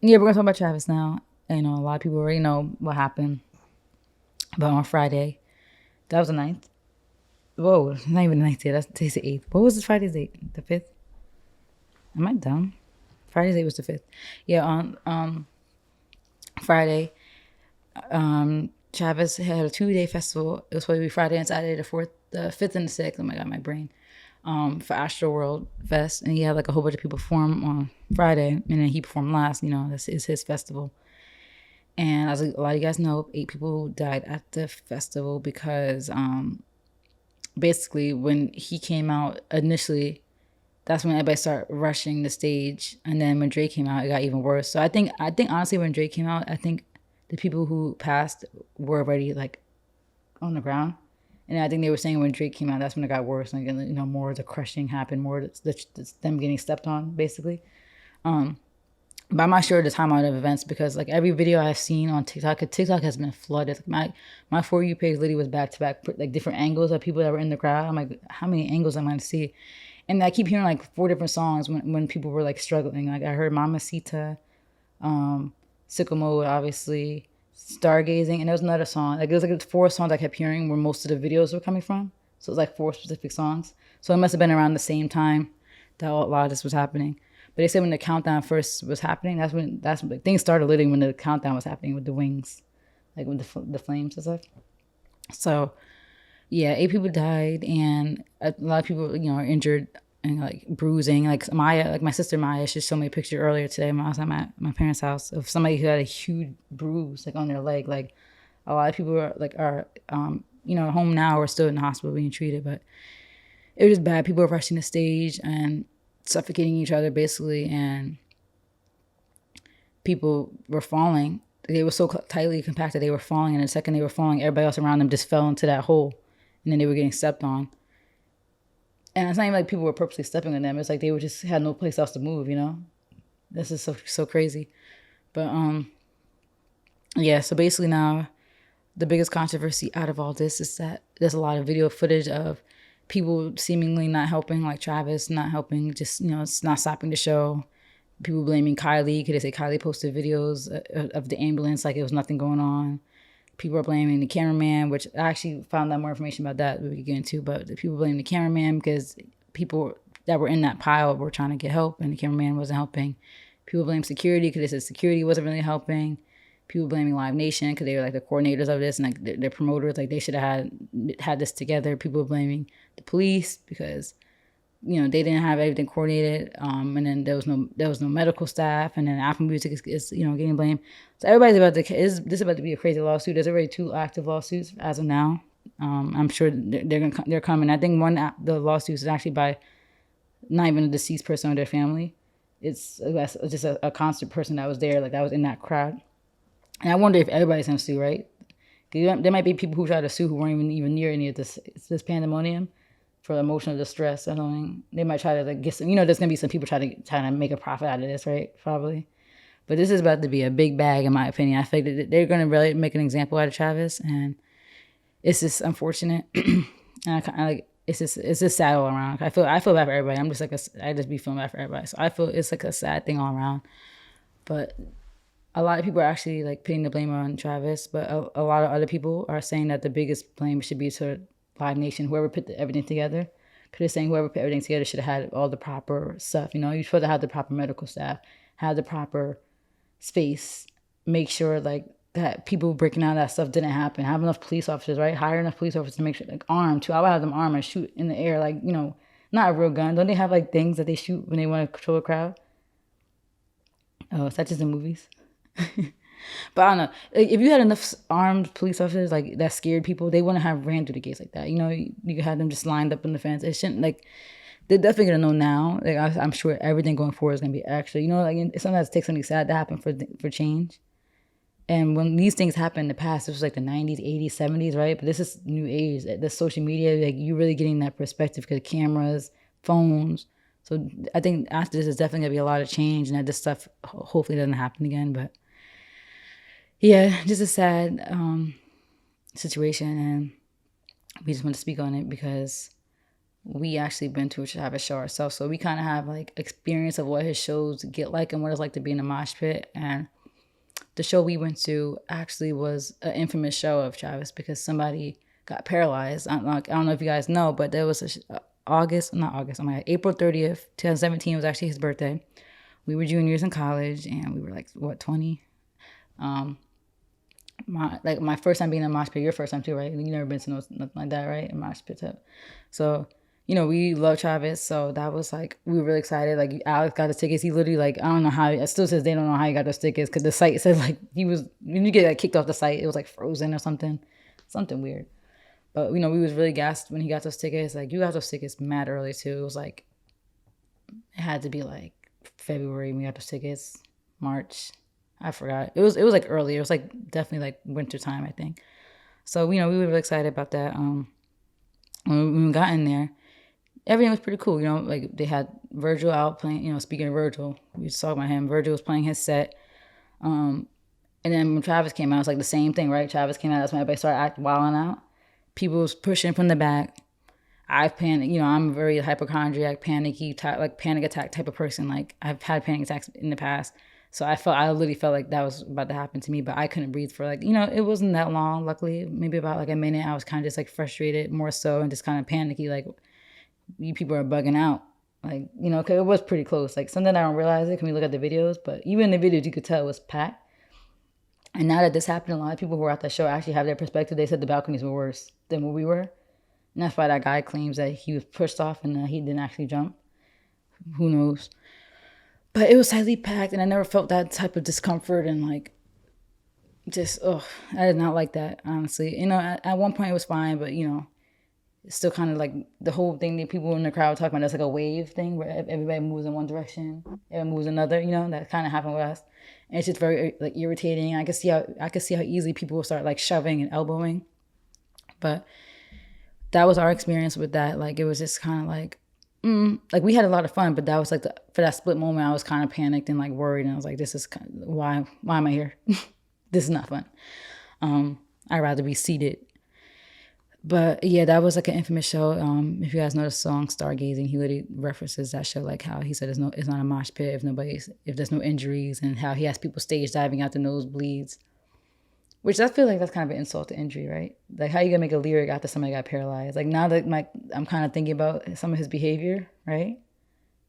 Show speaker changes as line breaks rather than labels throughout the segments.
Yeah, we're gonna talk about Travis now. You know, a lot of people already know what happened. But on Friday, that was the ninth. Whoa, not even the ninth yet. That's today's the 8th. What was this Friday's date? The 5th? Am I dumb? Friday's date was the 5th. Yeah, on Friday, Travis had a 2-day festival. It was supposed to be Friday and Saturday, the 5th and the 6th. Oh my God, my brain. For Astroworld Fest. And he had like a whole bunch of people perform on Friday. And then he performed last. You know, this is his festival. And as a lot of you guys know, 8 people died at the festival because basically when he came out initially, that's when everybody started rushing the stage. And then when Drake came out, it got even worse. So I think honestly when Drake came out, I think the people who passed were already like on the ground. And I think they were saying when Drake came out, that's when it got worse. Like, you know, more of the crushing happened, more of them getting stepped on, basically. But I'm not sure the timeline of events because like every video I've seen on TikTok has been flooded. Like my For You page literally was back to back, like different angles of people that were in the crowd. I'm like, how many angles am I going to see? And I keep hearing like 4 different songs when people were like struggling. Like I heard Mamacita, Sicko Mode, obviously, Stargazing, and there was another song. Like it was like 4 songs I kept hearing where most of the videos were coming from. So it was like 4 specific songs. So it must have been around the same time that a lot of this was happening. But they said when the countdown first was happening, that's when like, things started literally when the countdown was happening with the wings, like with the flames and stuff. So yeah, 8 people died, and a lot of people are injured and like bruising. Like Maya, like my sister Maya, she showed me a picture earlier today when I was at my parents' house of somebody who had a huge bruise like on their leg. Like a lot of people are home now or still in the hospital being treated, but it was just bad. People were rushing the stage and suffocating each other basically, and people were falling. They were so tightly compacted they were falling, and the second they were falling, everybody else around them just fell into that hole, and then they were getting stepped on. And it's not even like people were purposely stepping on them. It's like they were just had no place else to move. This is so crazy. But yeah. So basically now, the biggest controversy out of all this is that there's a lot of video footage of people seemingly not helping, like Travis not helping, just, it's not stopping the show. People blaming Kylie because they say Kylie posted videos of the ambulance like it was nothing going on. People are blaming the cameraman, which I actually found out more information about that we could get into, but the people blame the cameraman because people that were in that pile were trying to get help and the cameraman wasn't helping. People blame security because they said security wasn't really helping. People blaming Live Nation because they were like the coordinators of this and like their promoters, like they should have had this together. People blaming the police because they didn't have everything coordinated, and then there was no medical staff, and then Apple Music is getting blamed. So everybody's this is about to be a crazy lawsuit. There's already 2 active lawsuits as of now. I'm sure they're coming. I think the lawsuit is actually by not even a deceased person or their family. It's just a constant person that was there, like that was in that crowd. And I wonder if everybody's gonna sue, right? There might be people who try to sue who weren't even near any of this pandemonium for emotional distress. I don't think they might try to like get some. There's gonna be some people trying to make a profit out of this, right? Probably. But this is about to be a big bag, in my opinion. I think that they're gonna really make an example out of Travis, and it's just unfortunate. And I like it's just sad all around. I feel bad for everybody. I'm just like I just be feeling bad for everybody. So I feel it's like a sad thing all around. But a lot of people are actually like putting the blame on Travis, but a lot of other people are saying that the biggest blame should be to Live Nation, whoever put everything together. Because they're saying whoever put everything together should have had all the proper stuff. You're supposed to have the proper medical staff, have the proper space, make sure like that people breaking out of that stuff didn't happen. Have enough police officers, right? Hire enough police officers to make sure, like armed too. I would have them armed and shoot in the air, like not a real gun. Don't they have like things that they shoot when they want to control a crowd? Oh, is that just in movies? But I don't know. Like, if you had enough armed police officers like that scared people, they wouldn't have ran through the gates like that. You could have them just lined up in the fence. It shouldn't like. They're definitely gonna know now. Like I'm sure everything going forward is gonna be actually. Like sometimes it takes something sad to happen for change. And when these things happened in the past, it was like the 90s, 80s, 70s, right? But this is new age. The social media, like you really getting that perspective because cameras, phones. So I think after this, is definitely gonna be a lot of change, and that this stuff hopefully doesn't happen again. But yeah, just a sad situation, and we just want to speak on it because we actually been to a Travis show ourselves. So we kind of have like experience of what his shows get like and what it's like to be in a mosh pit. And the show we went to actually was an infamous show of Travis because somebody got paralyzed. I don't know if you guys know, but there was April 30th, 2017 was actually his birthday. We were juniors in college and we were like, what, 20? My first time being in a mosh pit, your first time too, right? You never been to nothing like that, right? A mosh pit tip. So, we love Travis. So that was like, we were really excited. Like Alex got his tickets. He literally like, I don't know how, it still says they don't know how he got those tickets because the site said like when you get like kicked off the site, it was like frozen or something weird. But, we was really gassed when he got those tickets. Like you got those tickets mad early too. It was like, it had to be like February when we got those tickets, March. I forgot. It was like early. It was like definitely like winter time, I think. So, we were really excited about that. When we got in there, everything was pretty cool. Like they had Virgil out playing, speaking of Virgil, we just talked about him. Virgil was playing his set. And then when Travis came out, it's like the same thing, right? Travis came out, that's when everybody started wilding out. People was pushing from the back. I panicked, I'm a very hypochondriac, panicky, like panic attack type of person. Like I've had panic attacks in the past. So I literally felt like that was about to happen to me, but I couldn't breathe for like, it wasn't that long, luckily, maybe about like a minute. I was kind of just like frustrated more so and just kind of panicky, like you people are bugging out. Like, cause it was pretty close. Like something I don't realize it when we look at the videos, but even in the videos, you could tell it was packed. And now that this happened, a lot of people who were at the show actually have their perspective. They said the balconies were worse than what we were. And that's why that guy claims that he was pushed off and he didn't actually jump. Who knows? But it was tightly packed, and I never felt that type of discomfort and like, just I did not like that, honestly. At one point it was fine, but it's still kind of like the whole thing that people in the crowd talking about. That's like a wave thing where everybody moves in one direction, everyone moves another. That kind of happened with us, and it's just very like irritating. I could see how easily people will start like shoving and elbowing, but that was our experience with that. Like it was just kind of like. Like we had a lot of fun, but that was like for that split moment, I was kind of panicked and like worried, and I was like, "This is why am I here? This is not fun. I'd rather be seated." But yeah, that was like an infamous show. If you guys know the song "Stargazing," he literally references that show, like how he said it's not a mosh pit if there's no injuries, and how he has people stage diving out the nosebleeds. Which I feel like that's kind of an insult to injury, right? Like, how you gonna make a lyric after somebody got paralyzed? Like, now that I'm kind of thinking about some of his behavior, right?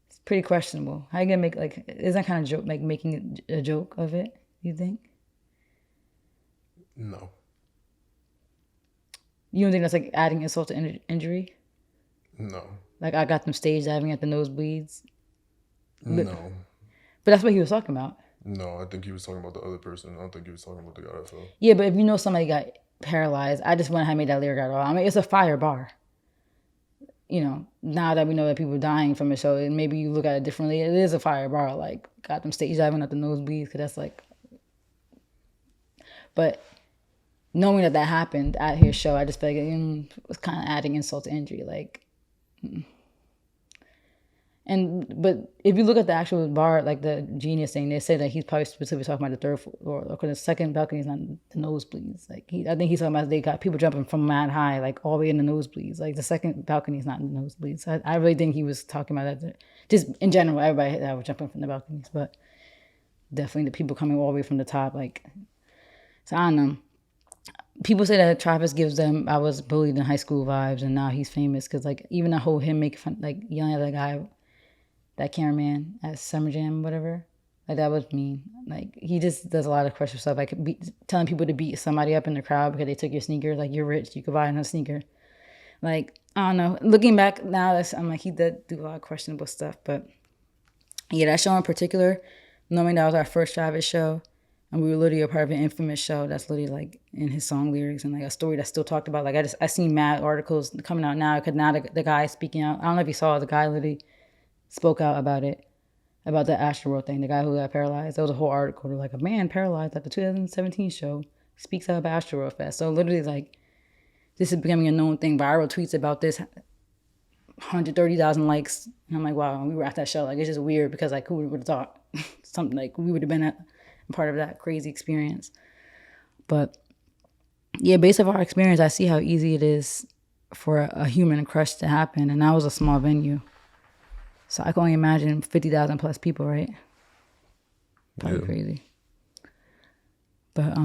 It's pretty questionable. How you gonna make, like, is that kind of joke, like making a joke of it, you think?
No.
You don't think that's like adding insult to injury?
No.
Like, I got them stage diving at the nosebleeds?
No.
But that's what he was talking about.
No, I think he was talking about the other person. I don't think he was talking about the guy that fell.
Yeah, but if somebody got paralyzed, I just wonder how I made that lyric at all. I mean, it's a fire bar. Now that we know that people are dying from it, so maybe you look at it differently. It is a fire bar. Like, got them stage diving at the nosebleeds, because that's like. But knowing that happened at his show, I just feel like it was kind of adding insult to injury. Like. But if you look at the actual bar, like the Genius thing, they say that he's probably specifically talking about the third floor, because the second balcony is not the nosebleeds. Like I think he's talking about they got people jumping from mad high, like all the way in the nosebleeds. Like the second balcony is not in the nosebleeds. I really think he was talking about that. Just in general, everybody that was jumping from the balconies, but definitely the people coming all the way from the top. Like, so I don't know. People say that Travis gives them "I was bullied in high school" vibes, and now he's famous because like even the whole him making fun, like yelling at that guy. That cameraman at Summer Jam, whatever. Like, that was mean. Like, he just does a lot of questionable stuff. Like, telling people to beat somebody up in the crowd because they took your sneaker. Like, you're rich, you could buy another sneaker. Like, I don't know. Looking back now, I'm like, he did do a lot of questionable stuff. But, yeah, that show in particular, knowing that was our first Travis show, and we were literally a part of an infamous show that's literally, like, in his song lyrics and, like, a story that's still talked about. Like, I seen mad articles coming out now because now the guy speaking out. I don't know if you saw it. The guy literally spoke out about it, about the Astroworld thing, the guy who got paralyzed. There was a whole article like a man paralyzed at the 2017 show speaks out about Astroworld Fest. So literally, like, this is becoming a known thing. Viral tweets about this, 130,000 likes. And I'm like, wow, we were at that show. Like, it's just weird because, like, who would have thought something like we would have been a part of that crazy experience. But yeah, based off our experience, I see how easy it is for a human crush to happen, and that was a small venue. So I can only imagine 50,000 plus people, right? Probably crazy. But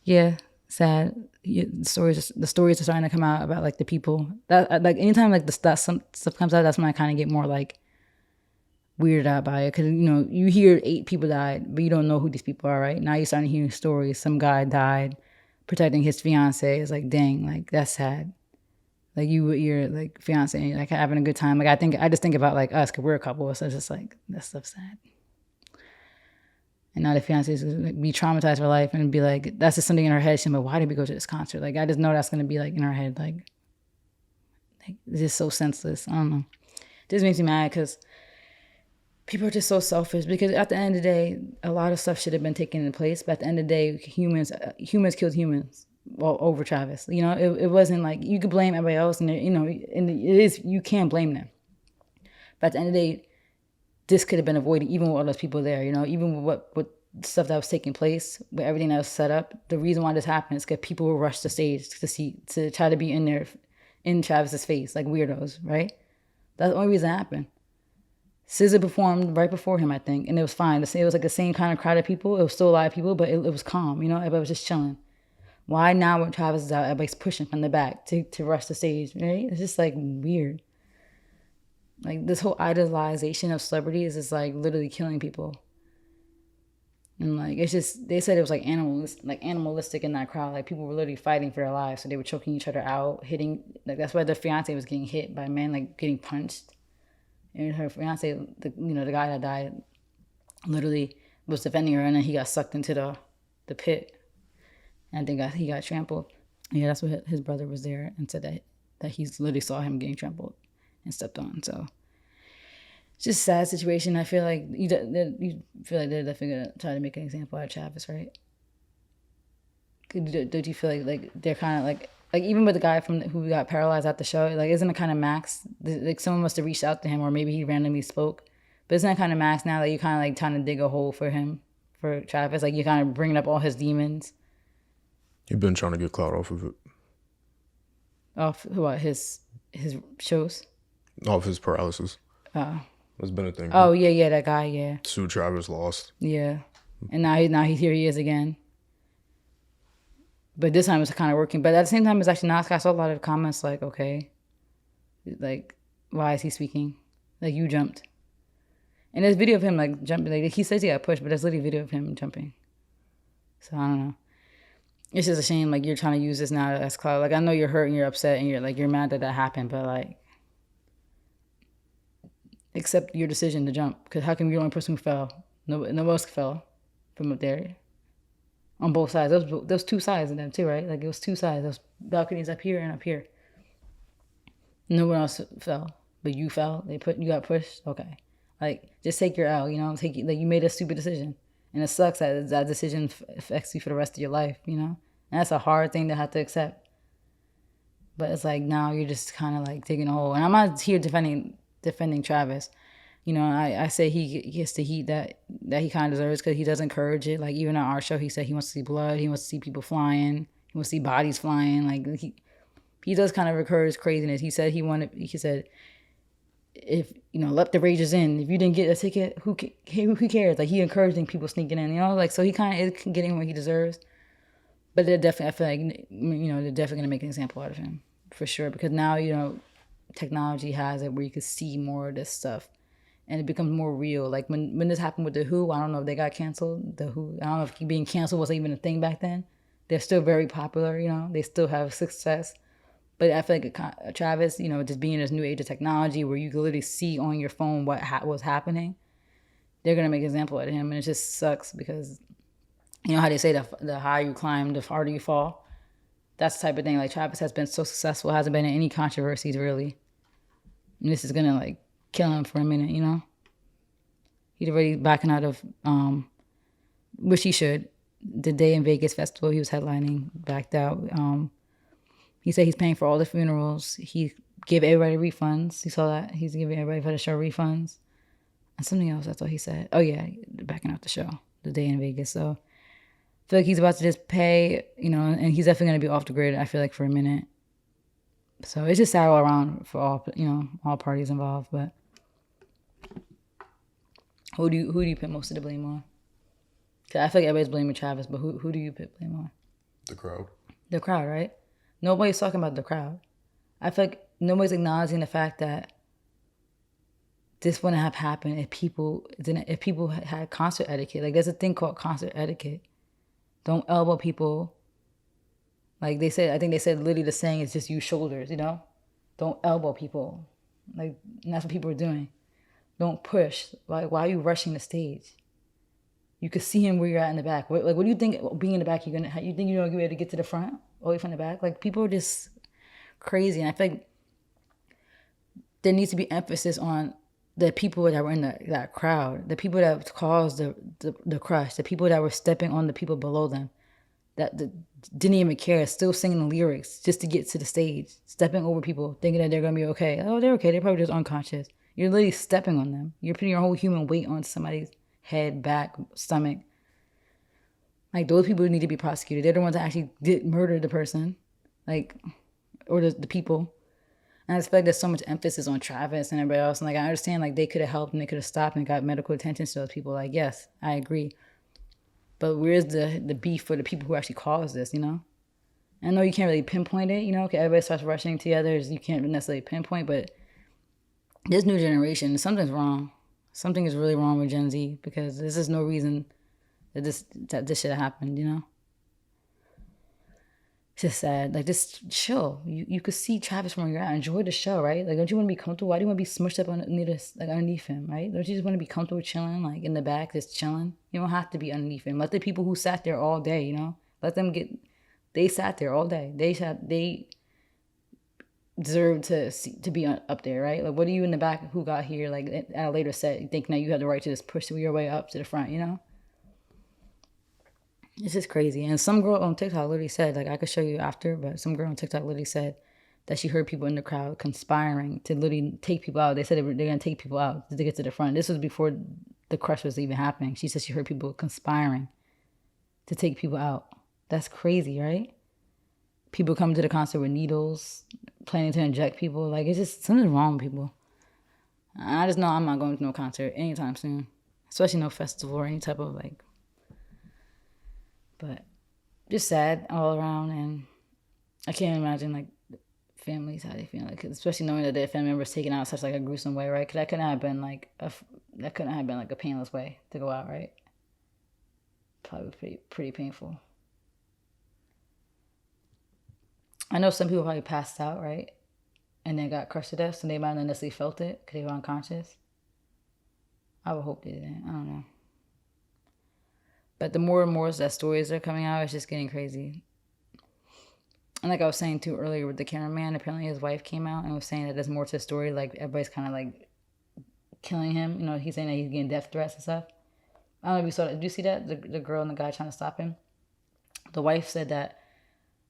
yeah, sad. Yeah, the stories are starting to come out about like the people that like anytime like some stuff comes out, that's when I kind of get more like weirded out by it, because you hear 8 people died, but you don't know who these people are, right? Now you're starting hearing stories. Some guy died protecting his fiance. It's like, dang, like that's sad. Like you with your like fiance, like having a good time. Like I just think about like us, cause we're a couple, so it's just like that stuff's sad. And now the fiance is gonna be traumatized for life and be like, that's just something in her head. She's like, why did we go to this concert? Like I just know that's gonna be like in her head, like it's just so senseless. I don't know. This makes me mad because people are just so selfish. Because at the end of the day, a lot of stuff should have been taken in place. But at the end of the day, humans killed humans. Well, over Travis, it wasn't like you could blame everybody else, and and it is, you can't blame them. But at the end of the day, this could have been avoided, even with all those people there. Even with what stuff that was taking place, with everything that was set up. The reason why this happened is because people will rush the stage to try to be in there, in Travis's face, like weirdos, right? That's the only reason it happened. SZA performed right before him, I think, and it was fine. It was like the same kind of crowd of people. It was still a lot of people, but it was calm. Everybody was just chilling. Why now when Travis is out, everybody's pushing from the back to rush the stage, right? It's just like weird. Like this whole idolization of celebrities is like literally killing people. And like it's just, they said it was like animalistic in that crowd. Like people were literally fighting for their lives, so they were choking each other out, hitting. Like that's why the fiance was getting hit by men, like getting punched. And her fiance, the guy that died, literally was defending her, and then he got sucked into the pit. And I think he got trampled. Yeah, that's what his brother was there and said that he literally saw him getting trampled and stepped on. So it's just a sad situation. I feel like you feel like they're definitely gonna try to make an example out of Travis, right? Did you feel like they're kind of like even with the guy who got paralyzed at the show, like isn't it kind of max? Like someone must have reached out to him, or maybe he randomly spoke. But isn't that kind of max now that you kind of like trying to dig a hole for him, for Travis? Like you're kind of bringing up all his demons.
You've been trying to get clout off of it.
Off what, his shows?
Off his paralysis. Oh. That's been a thing.
Oh yeah, that guy, yeah.
Sued Travis, lost.
Yeah, and now here he is again. But this time it's kind of working. But at the same time, it's actually not. I saw a lot of comments like, okay, like why is he speaking? Like you jumped. And there's video of him like jumping. Like he says he got pushed, but there's literally video of him jumping. So I don't know. It's just a shame, like, you're trying to use this now as clout. Like, I know you're hurt and you're upset and you're mad that happened, but, like, accept your decision to jump. Because how come you're the only person who fell? No one else fell from up there. On both sides. There was 2 sides of them, too, right? Like, it was 2 sides. There was balconies up here and up here. No one else fell. But you fell. You got pushed. Okay. Like, just take your L, you made a stupid decision. And it sucks that decision affects you for the rest of your life, And that's a hard thing to have to accept. But it's like now you're just kind of like digging a hole. And I'm not here defending Travis. I say he gets the heat that he kind of deserves because he does encourage it. Like even on our show, he said he wants to see blood. He wants to see people flying. He wants to see bodies flying. Like he does kind of encourage craziness. He said if let the ragers in. If you didn't get a ticket, who cares? Like he encouraging people sneaking in, like so he kind of is getting what he deserves. But they're definitely, I feel like they're definitely gonna make an example out of him for sure, because now technology has it where you can see more of this stuff, and it becomes more real. Like when this happened with the Who, I don't know if they got canceled. The Who, I don't know if being canceled was even a thing back then. They're still very popular, they still have success. But I feel like Travis, just being in this new age of technology where you can literally see on your phone what was happening, they're going to make an example out of him. And it just sucks because, how they say the higher you climb, the harder you fall. That's the type of thing. Like Travis has been so successful, hasn't been in any controversies really. And this is going to like kill him for a minute, He's already backing out of, which he should. The Day in Vegas festival he was headlining, backed out. He said he's paying for all the funerals. He gave everybody refunds. You saw that? He's giving everybody for the show refunds. And something else, that's what he said. Oh, yeah, backing out the show, The Day in Vegas. So I feel like he's about to just pay, and he's definitely going to be off the grid, I feel like, for a minute. So it's just sad all around for all parties involved. But who do you put most of the blame on? 'Cause I feel like everybody's blaming Travis, but who do you put blame on?
The crowd.
The crowd, right? Nobody's talking about the crowd. I feel like nobody's acknowledging the fact that this wouldn't have happened if people had concert etiquette. Like there's a thing called concert etiquette. Don't elbow people. Like they said, I think they said literally the saying is just use shoulders. Don't elbow people. Like and that's what people are doing. Don't push. Like why are you rushing the stage? You could see him where you're at in the back. What do you think? Being in the back, you think you're gonna be able to get to the front, all the way from the back? Like people are just crazy, and I feel like there needs to be emphasis on the people that were in that crowd, the people that caused the crush, the people that were stepping on the people below them, that didn't even care, still singing the lyrics just to get to the stage, stepping over people, thinking that they're gonna be okay. Oh, they're okay. They're probably just unconscious. You're literally stepping on them. You're putting your whole human weight on somebody's head, back, stomach. Like those people need to be prosecuted. They're the ones that actually did murder the person, like, or the people. And I expect there's so much emphasis on Travis and everybody else. And like I understand, like they could have helped and they could have stopped and got medical attention to those people. Like yes, I agree. But where's the beef for the people who actually caused this? I know you can't really pinpoint it. Okay, everybody starts rushing to the others. You can't necessarily pinpoint, but this new generation, something's wrong. Something is really wrong with Gen Z because this is no reason that this should have happened. It's just sad. Like just chill. You could see Travis from where you're at. Enjoy the show, right? Like don't you want to be comfortable? Why do you want to be smushed up underneath him, right? Don't you just want to be comfortable chilling, like in the back, just chilling? You don't have to be underneath him. Let the people who sat there all day, let them get. They sat there all day. They deserve to be up there, right? Like what are you in the back who got here like at a later set? You think now you have the right to just push your way up to the front, It's just crazy. And some girl on TikTok literally said, like I could show you after, but some girl on TikTok literally said that she heard people in the crowd conspiring to literally take people out. They said they're going to take people out to get to the front. This was before the crush was even happening. She said she heard people conspiring to take people out. That's crazy, right? People coming to the concert with needles, planning to inject people. Like it's just something's wrong with people. I just know I'm not going to no concert anytime soon, especially no festival or any type of like. But just sad all around, and I can't imagine like families how they feel like, especially knowing that their family members taken out such like a gruesome way, right? Because that couldn't have been like a painless way to go out, right? Probably pretty painful. I know some people probably passed out, right, and then got crushed to death, so they might not necessarily felt it because they were unconscious. I would hope they didn't. I don't know. But the more and more that stories are coming out, it's just getting crazy. And like I was saying too earlier with the cameraman, apparently his wife came out and was saying that there's more to the story. Like everybody's kind of like killing him. He's saying that he's getting death threats and stuff. I don't know if you saw that. Did you see that? The girl and the guy trying to stop him. The wife said that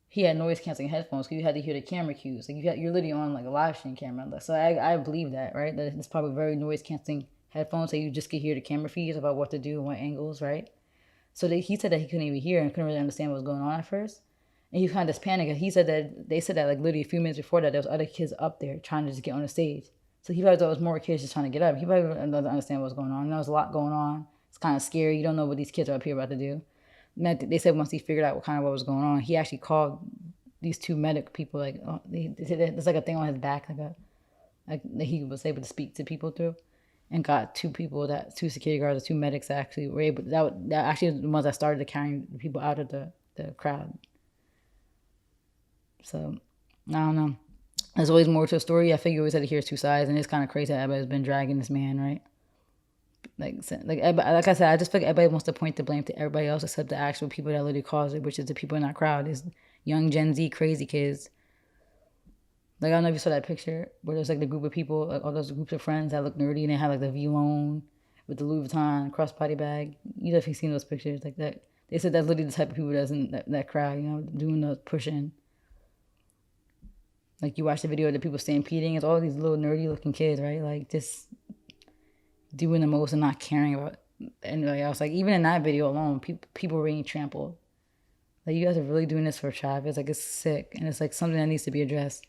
he had noise canceling headphones because you had to hear the camera cues. Like you're literally on like a live stream camera. So I believe that, right? That it's probably very noise canceling headphones, so you just could hear the camera feeds about what to do and what angles, right? So he said that he couldn't even hear and couldn't really understand what was going on at first. And he kind of just panicked. He said that they said that like literally a few minutes before that there was other kids up there trying to just get on the stage. So he probably thought it was more kids just trying to get up. He probably doesn't understand what's going on. And there was a lot going on. It's kind of scary. You don't know what these kids are up here about to do. And they said once he figured out what was going on, he actually called these two medic people. Like there's like a thing on his back, like that he was able to speak to people through. And got two security guards, two medics that actually were able. That actually was the ones that started carrying people out of the crowd. So I don't know. There's always more to a story. I figure you always had to hear two sides, and it's kind of crazy that everybody's been dragging this man, right? Like I said, I just feel like everybody wants to point the blame to everybody else except the actual people that literally caused it, which is the people in that crowd. Is young Gen Z crazy kids. Like, I don't know if you saw that picture where there's like the group of people, like all those groups of friends that look nerdy and they had like the V-Lone with the Louis Vuitton crossbody bag. You definitely seen those pictures like that. They said that's literally the type of people that's in that crowd, doing the pushing. Like you watch the video of the people stampeding, it's all these little nerdy looking kids, right? Like just doing the most and not caring about anybody else. Like even in that video alone, people were being trampled. Like you guys are really doing this for Travis. Like it's sick and it's like something that needs to be addressed.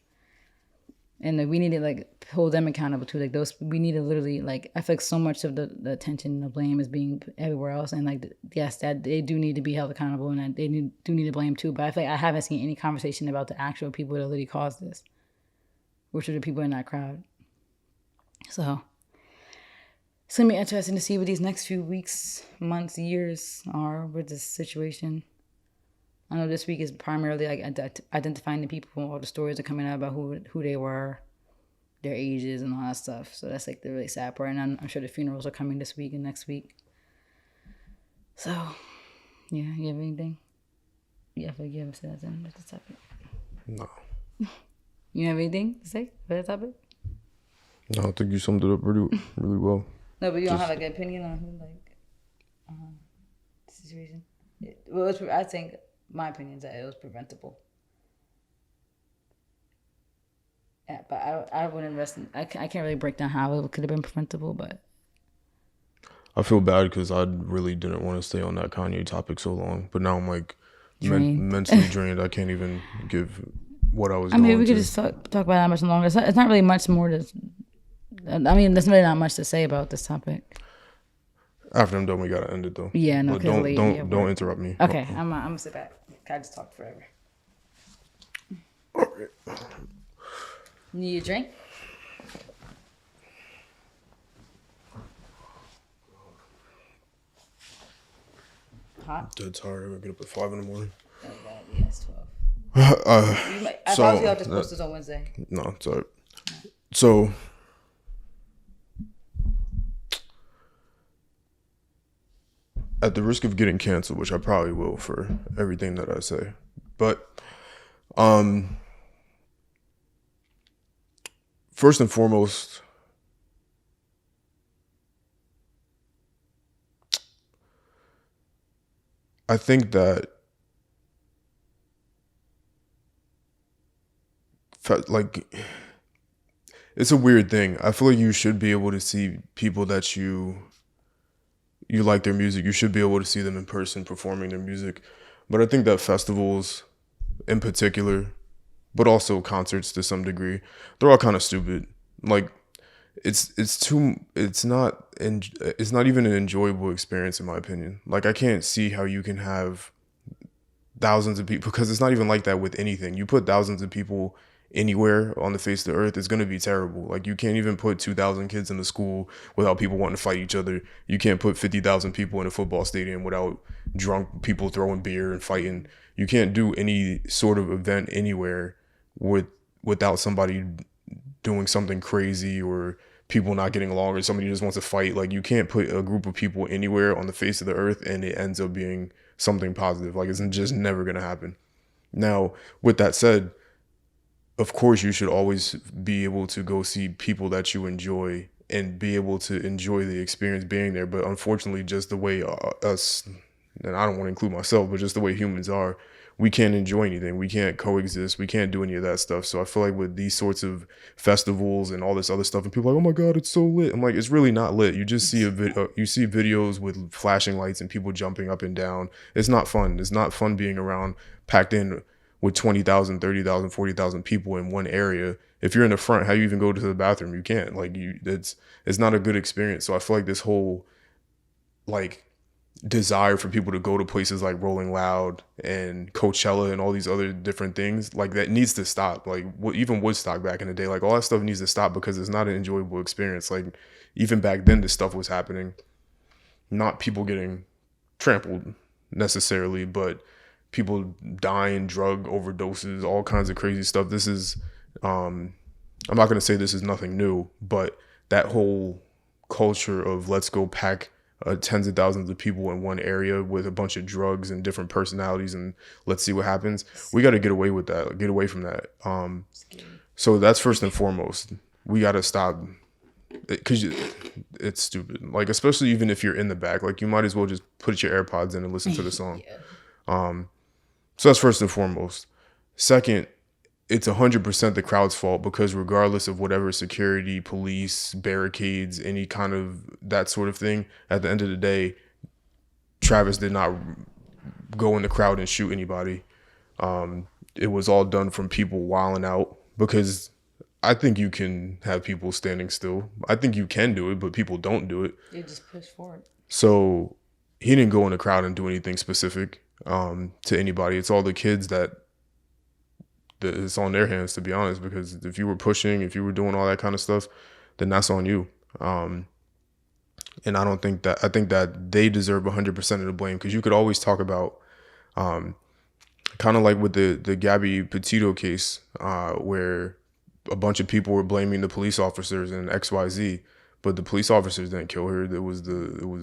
And like, we need to like hold them accountable too. Like those, we need to literally like. I feel like so much of the attention and the blame is being everywhere else, and like yes, that they do need to be held accountable, and do need to blame too. But I feel like I haven't seen any conversation about the actual people that literally caused this, which are the people in that crowd. So it's gonna be interesting to see what these next few weeks, months, years are with this situation. I know this week is primarily like identifying the people. All the stories are coming out about who they were, their ages, and all that stuff. So that's like the really sad part. And I'm sure the funerals are coming this week and next week. So, yeah, you have anything? Yeah, I feel like you haven't said that on this topic.
No.
You have anything to say for that topic?
No, I think you summed it up really well.
No, but you don't have like an opinion on who the situation. Well, I think my opinion is that it was preventable. Yeah, but I wouldn't rest. I can't really break down how it could have been preventable, but
I feel bad because I really didn't want to stay on that Kanye topic so long, but now I'm like mentally drained. I can't even give what I was. I mean,
we could just talk about that much longer. It's not really much more to. I mean, there's really not much to say about this topic.
After I'm done, we gotta end it though.
Yeah, no,
but don't interrupt me.
Okay, I'm gonna sit back. I just talk forever.
All right.
Need a drink? Hot?
Dead tired. I'm gonna get up at 5 in the morning.
Oh God, yeah, it's 12. I thought y'all just post this on Wednesday.
No, it's alright. So, at the risk of getting canceled, which I probably will for everything that I say, but first and foremost, I think that like it's a weird thing. I feel like you should be able to see people that you like their music. You should be able to see them in person performing their music. But I think that festivals in particular, but also concerts to some degree, they're all kind of stupid. Like it's not even an enjoyable experience in my opinion. Like I can't see how you can have thousands of people, because it's not even like that with anything. You put thousands of people anywhere on the face of the earth, it's going to be terrible. Like you can't even put 2,000 kids in a school without people wanting to fight each other. You can't put 50,000 people in a football stadium without drunk people throwing beer and fighting. You can't do any sort of event anywhere without somebody doing something crazy or people not getting along or somebody just wants to fight. Like you can't put a group of people anywhere on the face of the earth and it ends up being something positive. Like it's just never going to happen. Now, with that said, of course, you should always be able to go see people that you enjoy and be able to enjoy the experience being there. But unfortunately, just the way us, and I don't want to include myself, but just the way humans are, we can't enjoy anything. We can't coexist. We can't do any of that stuff. So I feel like with these sorts of festivals and all this other stuff, and people are like, oh my God, it's so lit. I'm like, it's really not lit. You just see you see videos with flashing lights and people jumping up and down. It's not fun. It's not fun being around packed in with 20,000, 30,000, 40,000 people in one area. If you're in the front, how you even go to the bathroom? You can't. Like it's not a good experience. So I feel like this whole like desire for people to go to places like Rolling Loud and Coachella and all these other different things, like that needs to stop. Like even Woodstock back in the day, like all that stuff needs to stop because it's not an enjoyable experience. Like even back then, this stuff was happening, not people getting trampled necessarily, but people dying, drug overdoses, all kinds of crazy stuff. This is, I'm not going to say this is nothing new, but that whole culture of let's go pack tens of thousands of people in one area with a bunch of drugs and different personalities and let's see what happens. We got to get away with that, get away from that. So that's first and foremost. We got to stop because it's stupid. Like, especially even if you're in the back, like you might as well just put your AirPods in and listen to the song. Yeah. So that's first and foremost. Second, it's 100% the crowd's fault because regardless of whatever security, police, barricades, any kind of that sort of thing, at the end of the day, Travis did not go in the crowd and shoot anybody. It was all done from people wilding out because I think you can have people standing still. I think you can do it, but people don't do it.
They just push forward.
So he didn't go in the crowd and do anything specific to anybody. It's all the kids that it's on their hands, to be honest, because if you were pushing, if you were doing all that kind of stuff, then that's on you. And I don't think that, I think that they deserve 100% of the blame, because you could always talk about kind of like with the Gabby Petito case, where a bunch of people were blaming the police officers and XYZ, but the police officers didn't kill her. It was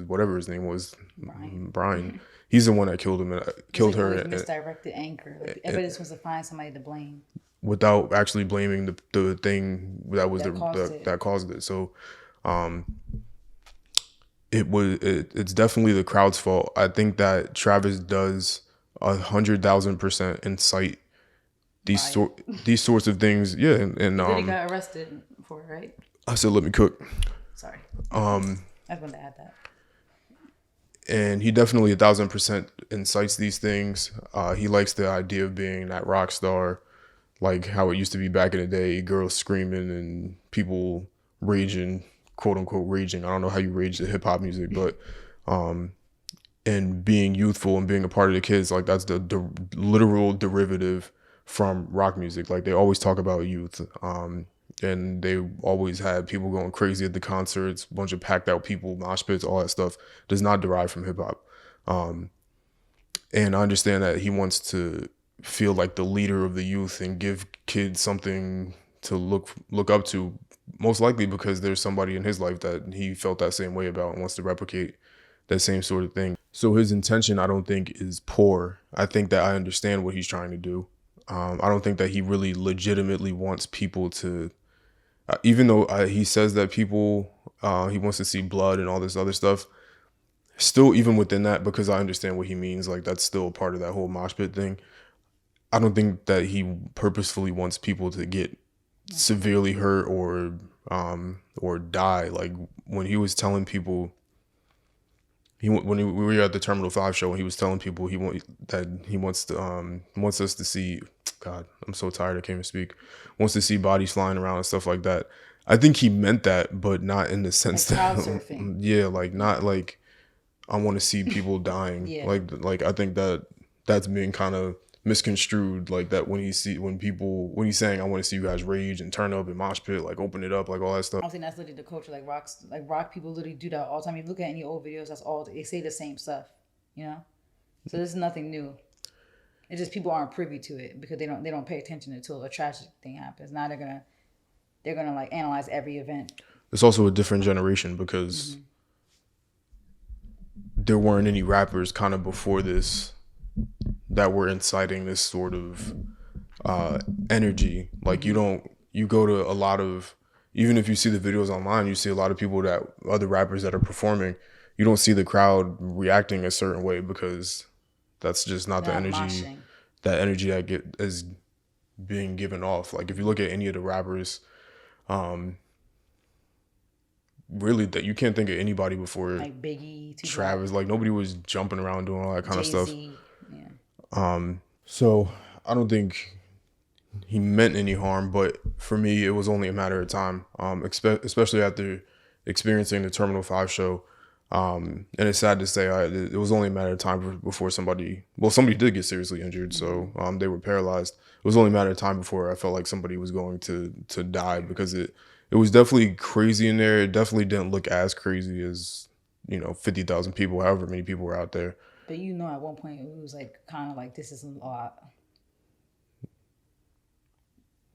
whatever his name was, Brian. He's the one that killed him and killed
Like
her.
always misdirected anger. Like everybody just wants to find somebody to blame.
Without actually blaming the thing that was that caused it. So it's definitely the crowd's fault. I think that Travis does 100,000% incite these sorts of things. Yeah, and
Then he got arrested for it, right?
I said, let me cook.
Sorry. I just wanted to add that.
And he definitely 1,000% incites these things. He likes the idea of being that rock star, like how it used to be back in the day, girls screaming and people raging, quote unquote raging. I don't know how you rage to hip hop music, but and being youthful and being a part of the kids, like that's the literal derivative from rock music. Like they always talk about youth. And they always had people going crazy at the concerts, a bunch of packed out people, mosh pits, all that stuff does not derive from hip hop. And I understand that he wants to feel like the leader of the youth and give kids something to look up to, most likely because there's somebody in his life that he felt that same way about and wants to replicate that same sort of thing. So his intention, I don't think, is poor. I think that I understand what he's trying to do. I don't think that he really legitimately wants people to, even though he says that people, he wants to see blood and all this other stuff, still, even within that, because I understand what he means, like that's still part of that whole mosh pit thing. I don't think that he purposefully wants people to get severely hurt or die. Like when he was telling people, we were at the Terminal 5 show, and he was telling people he wants us to see, God, I'm so tired I can't even speak, wants to see bodies flying around and stuff like that. I think he meant that, but not in the sense
Like crowd
that
surfing.
yeah, like not like I want to see people dying.
Yeah.
Like I think that that's being kind of misconstrued, like that when he's saying I want to see you guys rage and turn up and mosh pit, like open it up, like all that stuff.
I think that's literally the culture. Like rock people literally do that all the time. You look at any old videos, that's all they say the same stuff, you know. So this is nothing new. It's just people aren't privy to it because they don't pay attention until a tragic thing happens. Now they're gonna like analyze every event.
It's also a different generation because there weren't any rappers kind of before this that were inciting this sort of energy. Like you go to a lot of, even if you see the videos online, you see a lot of people, that other rappers that are performing, you don't see the crowd reacting a certain way because that's just not the energy,
Moshing.
that energy that is being given off. Like if you look at any of the rappers, really that you can't think of anybody before
Like Biggie, Tupac,
Travis. Like nobody was jumping around doing all that kind
Jay-Z,
of stuff.
Yeah.
So I don't think he meant any harm, but for me, it was only a matter of time. Especially after experiencing the Terminal 5 show. And it's sad to say, it was only a matter of time before somebody did get seriously injured. So they were paralyzed. It was only a matter of time before I felt like somebody was going to die, because it was definitely crazy in there. It definitely didn't look as crazy as, 50,000 people, however many people were out there.
But at one point it was like kind of like, this is a lot.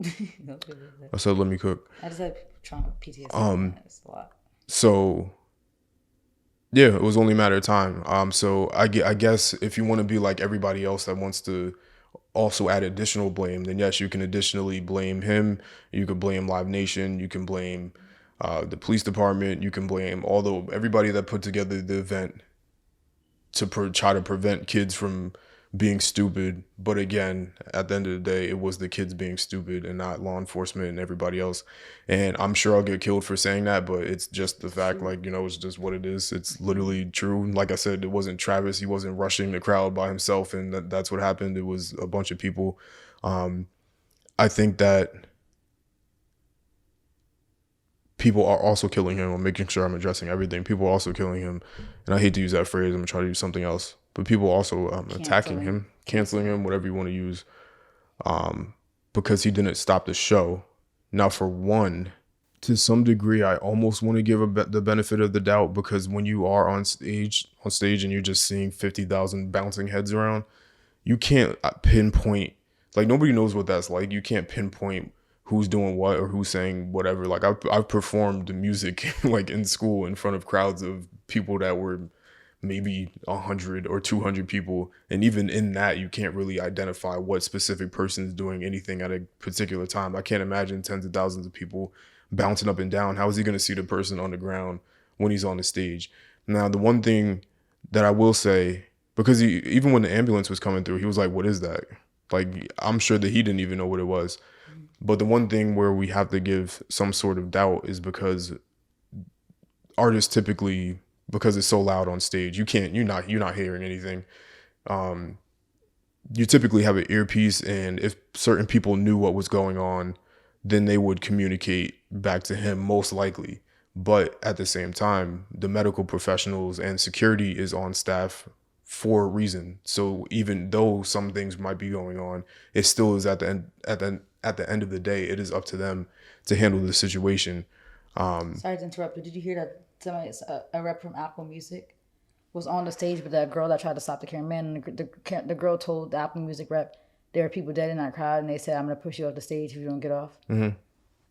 I said, let me cook.
I just had trauma PTSD. It's a lot.
So yeah, it was only a matter of time. So I guess if you want to be like everybody else that wants to also add additional blame, then yes, you can additionally blame him. You could blame Live Nation. You can blame the police department. You can blame everybody that put together the event to try to prevent kids from being stupid. But again, at the end of the day, it was the kids being stupid and not law enforcement and everybody else. And I'm sure I'll get killed for saying that, but it's just the fact, like, it's just what it is. It's literally true. Like I said, it wasn't Travis. He wasn't rushing the crowd by himself, and that's what happened. It was a bunch of people. I think that people are also killing him. I'm making sure I'm addressing everything. People are also killing him, and I hate to use that phrase. I'm gonna try to use something else. But people are also attacking
Canceling.
him, canceling him, whatever you want to use, because he didn't stop the show. Now, for one, to some degree, I almost want to give the benefit of the doubt, because when you are on stage and you're just seeing 50,000 bouncing heads around, you can't pinpoint, like, nobody knows what that's like. You can't pinpoint who's doing what or who's saying whatever. Like, I've performed music like in school in front of crowds of people that were maybe 100 or 200 people, and even in that, you can't really identify what specific person is doing anything at a particular time. I can't imagine tens of thousands of people bouncing up and down. How is he going to see the person on the ground when he's on the stage? Now, the one thing that I will say, because even when the ambulance was coming through, he was like, "What is that?" Like, I'm sure that he didn't even know what it was. But the one thing where we have to give some sort of doubt is because artists typically, because it's so loud on stage, you're not hearing anything. You typically have an earpiece, and if certain people knew what was going on, then they would communicate back to him, most likely. But at the same time, the medical professionals and security is on staff for a reason. So even though some things might be going on, it still is at the end of the day, it is up to them to handle the situation.
Sorry to interrupt, but did you hear that somebody, a rep from Apple Music was on the stage with that girl that tried to stop the cameraman, and the girl told the Apple Music rep there are people dead in that crowd, and they said, "I'm going to push you off the stage if you don't get off." Mm-hmm.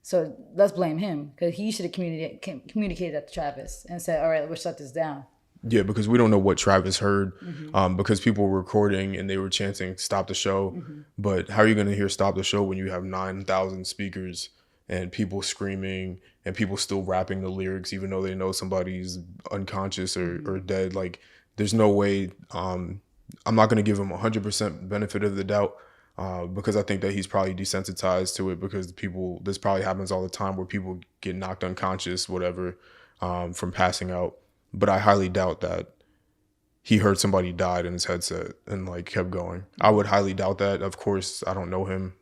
So let's blame him, because he should have communicated that to Travis and said, "All right, we'll shut this down."
Yeah, because we don't know what Travis heard, because people were recording and they were chanting "Stop the show." But how are you going to hear "Stop the show" when you have 9,000 speakers and people screaming and people still rapping the lyrics, even though they know somebody's unconscious or dead? Like, there's no way. I'm not going to give him 100% benefit of the doubt, because I think that he's probably desensitized to it, because this probably happens all the time where people get knocked unconscious, whatever, from passing out. But I highly doubt that he heard somebody died in his headset and like kept going. I would highly doubt that. Of course, I don't know him.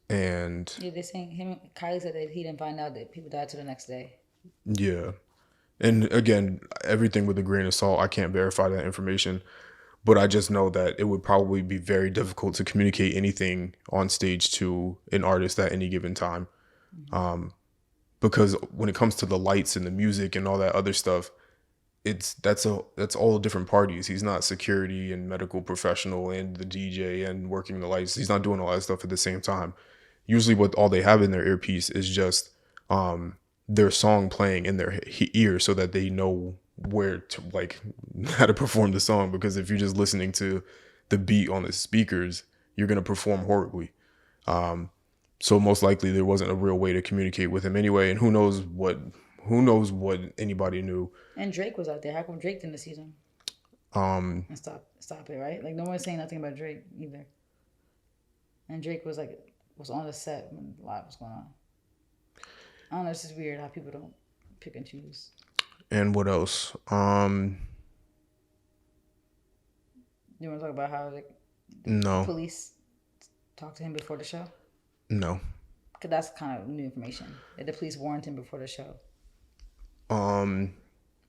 And
Yeah, they saying him. Kylie said that he didn't find out that people died till the next day.
yeah. And again, everything with a grain of salt. I can't verify that information, but I just know that it would probably be very difficult to communicate anything on stage to an artist at any given time. Because when it comes to the lights and the music and all that other stuff, that's all different parties. He's not security and medical professional and the DJ and working the lights. He's not doing all that stuff at the same time. Usually what all they have in their earpiece is just their song playing in their ear, so that they know where to, like, how to perform the song. Because if you're just listening to the beat on the speakers, you're going to perform horribly. So most likely there wasn't a real way to communicate with him anyway. And who knows what anybody knew.
And Drake was out there. How come Drake didn't see them? And stop it, right? Like, no one's saying nothing about Drake either. And Drake was on the set when the live was going on. I don't know. It's just weird how people don't pick and choose.
And what else?
You want to talk about how
No.
police talked to him before the show?
No.
Because that's kind of new information. That the police warned him before the show.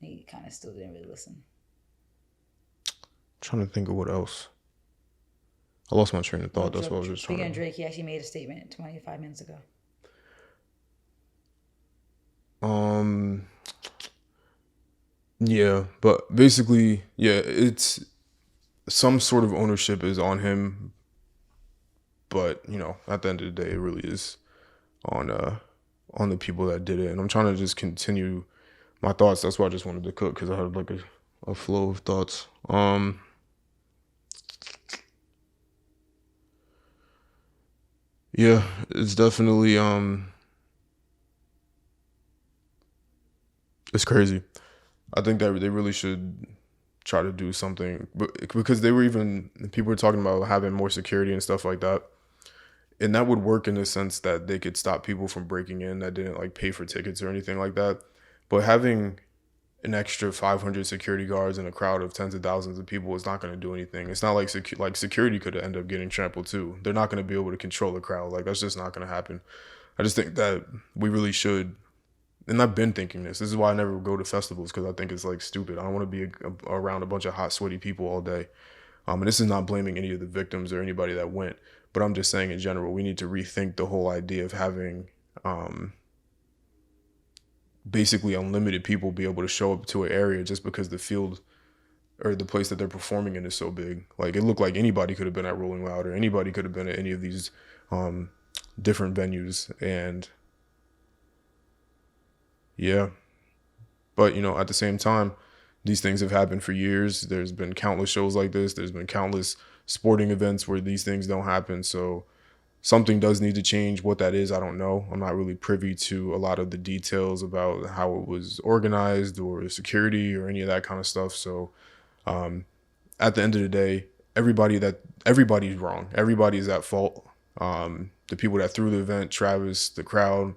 He kind of still didn't really listen.
Trying to think of what else. I lost my train of thought. That's what I was just trying to.
Speaking of Drake, he actually made a statement 25 minutes ago.
Yeah, but basically, yeah, it's some sort of ownership is on him, but at the end of the day, it really is on the people that did it. And I'm trying to just continue my thoughts. That's why I just wanted to cook, because I had like a flow of thoughts. Yeah, it's definitely it's crazy. I think that they really should try to do something, because people were talking about having more security and stuff like that. And that would work in the sense that they could stop people from breaking in that didn't like pay for tickets or anything like that. But having an extra 500 security guards in a crowd of tens of thousands of people is not going to do anything. It's not like security could end up getting trampled too. They're not going to be able to control the crowd. Like, that's just not going to happen. I just think that we really should, and I've been thinking this. This is why I never go to festivals, because I think it's like stupid. I don't want to be around a bunch of hot, sweaty people all day. And this is not blaming any of the victims or anybody that went, but I'm just saying in general, we need to rethink the whole idea of having basically unlimited people be able to show up to an area just because the field or the place that they're performing in is so big. Like, it looked like anybody could have been at Rolling Loud, or anybody could have been at any of these different venues. And yeah, but at the same time, these things have happened for years. There's been countless shows like this. There's been countless sporting events where these things don't happen. So something does need to change. What that is, I don't know. I'm not really privy to a lot of the details about how it was organized or security or any of that kind of stuff. So at the end of the day, everybody's wrong. Everybody's at fault. The people that threw the event, Travis, the crowd,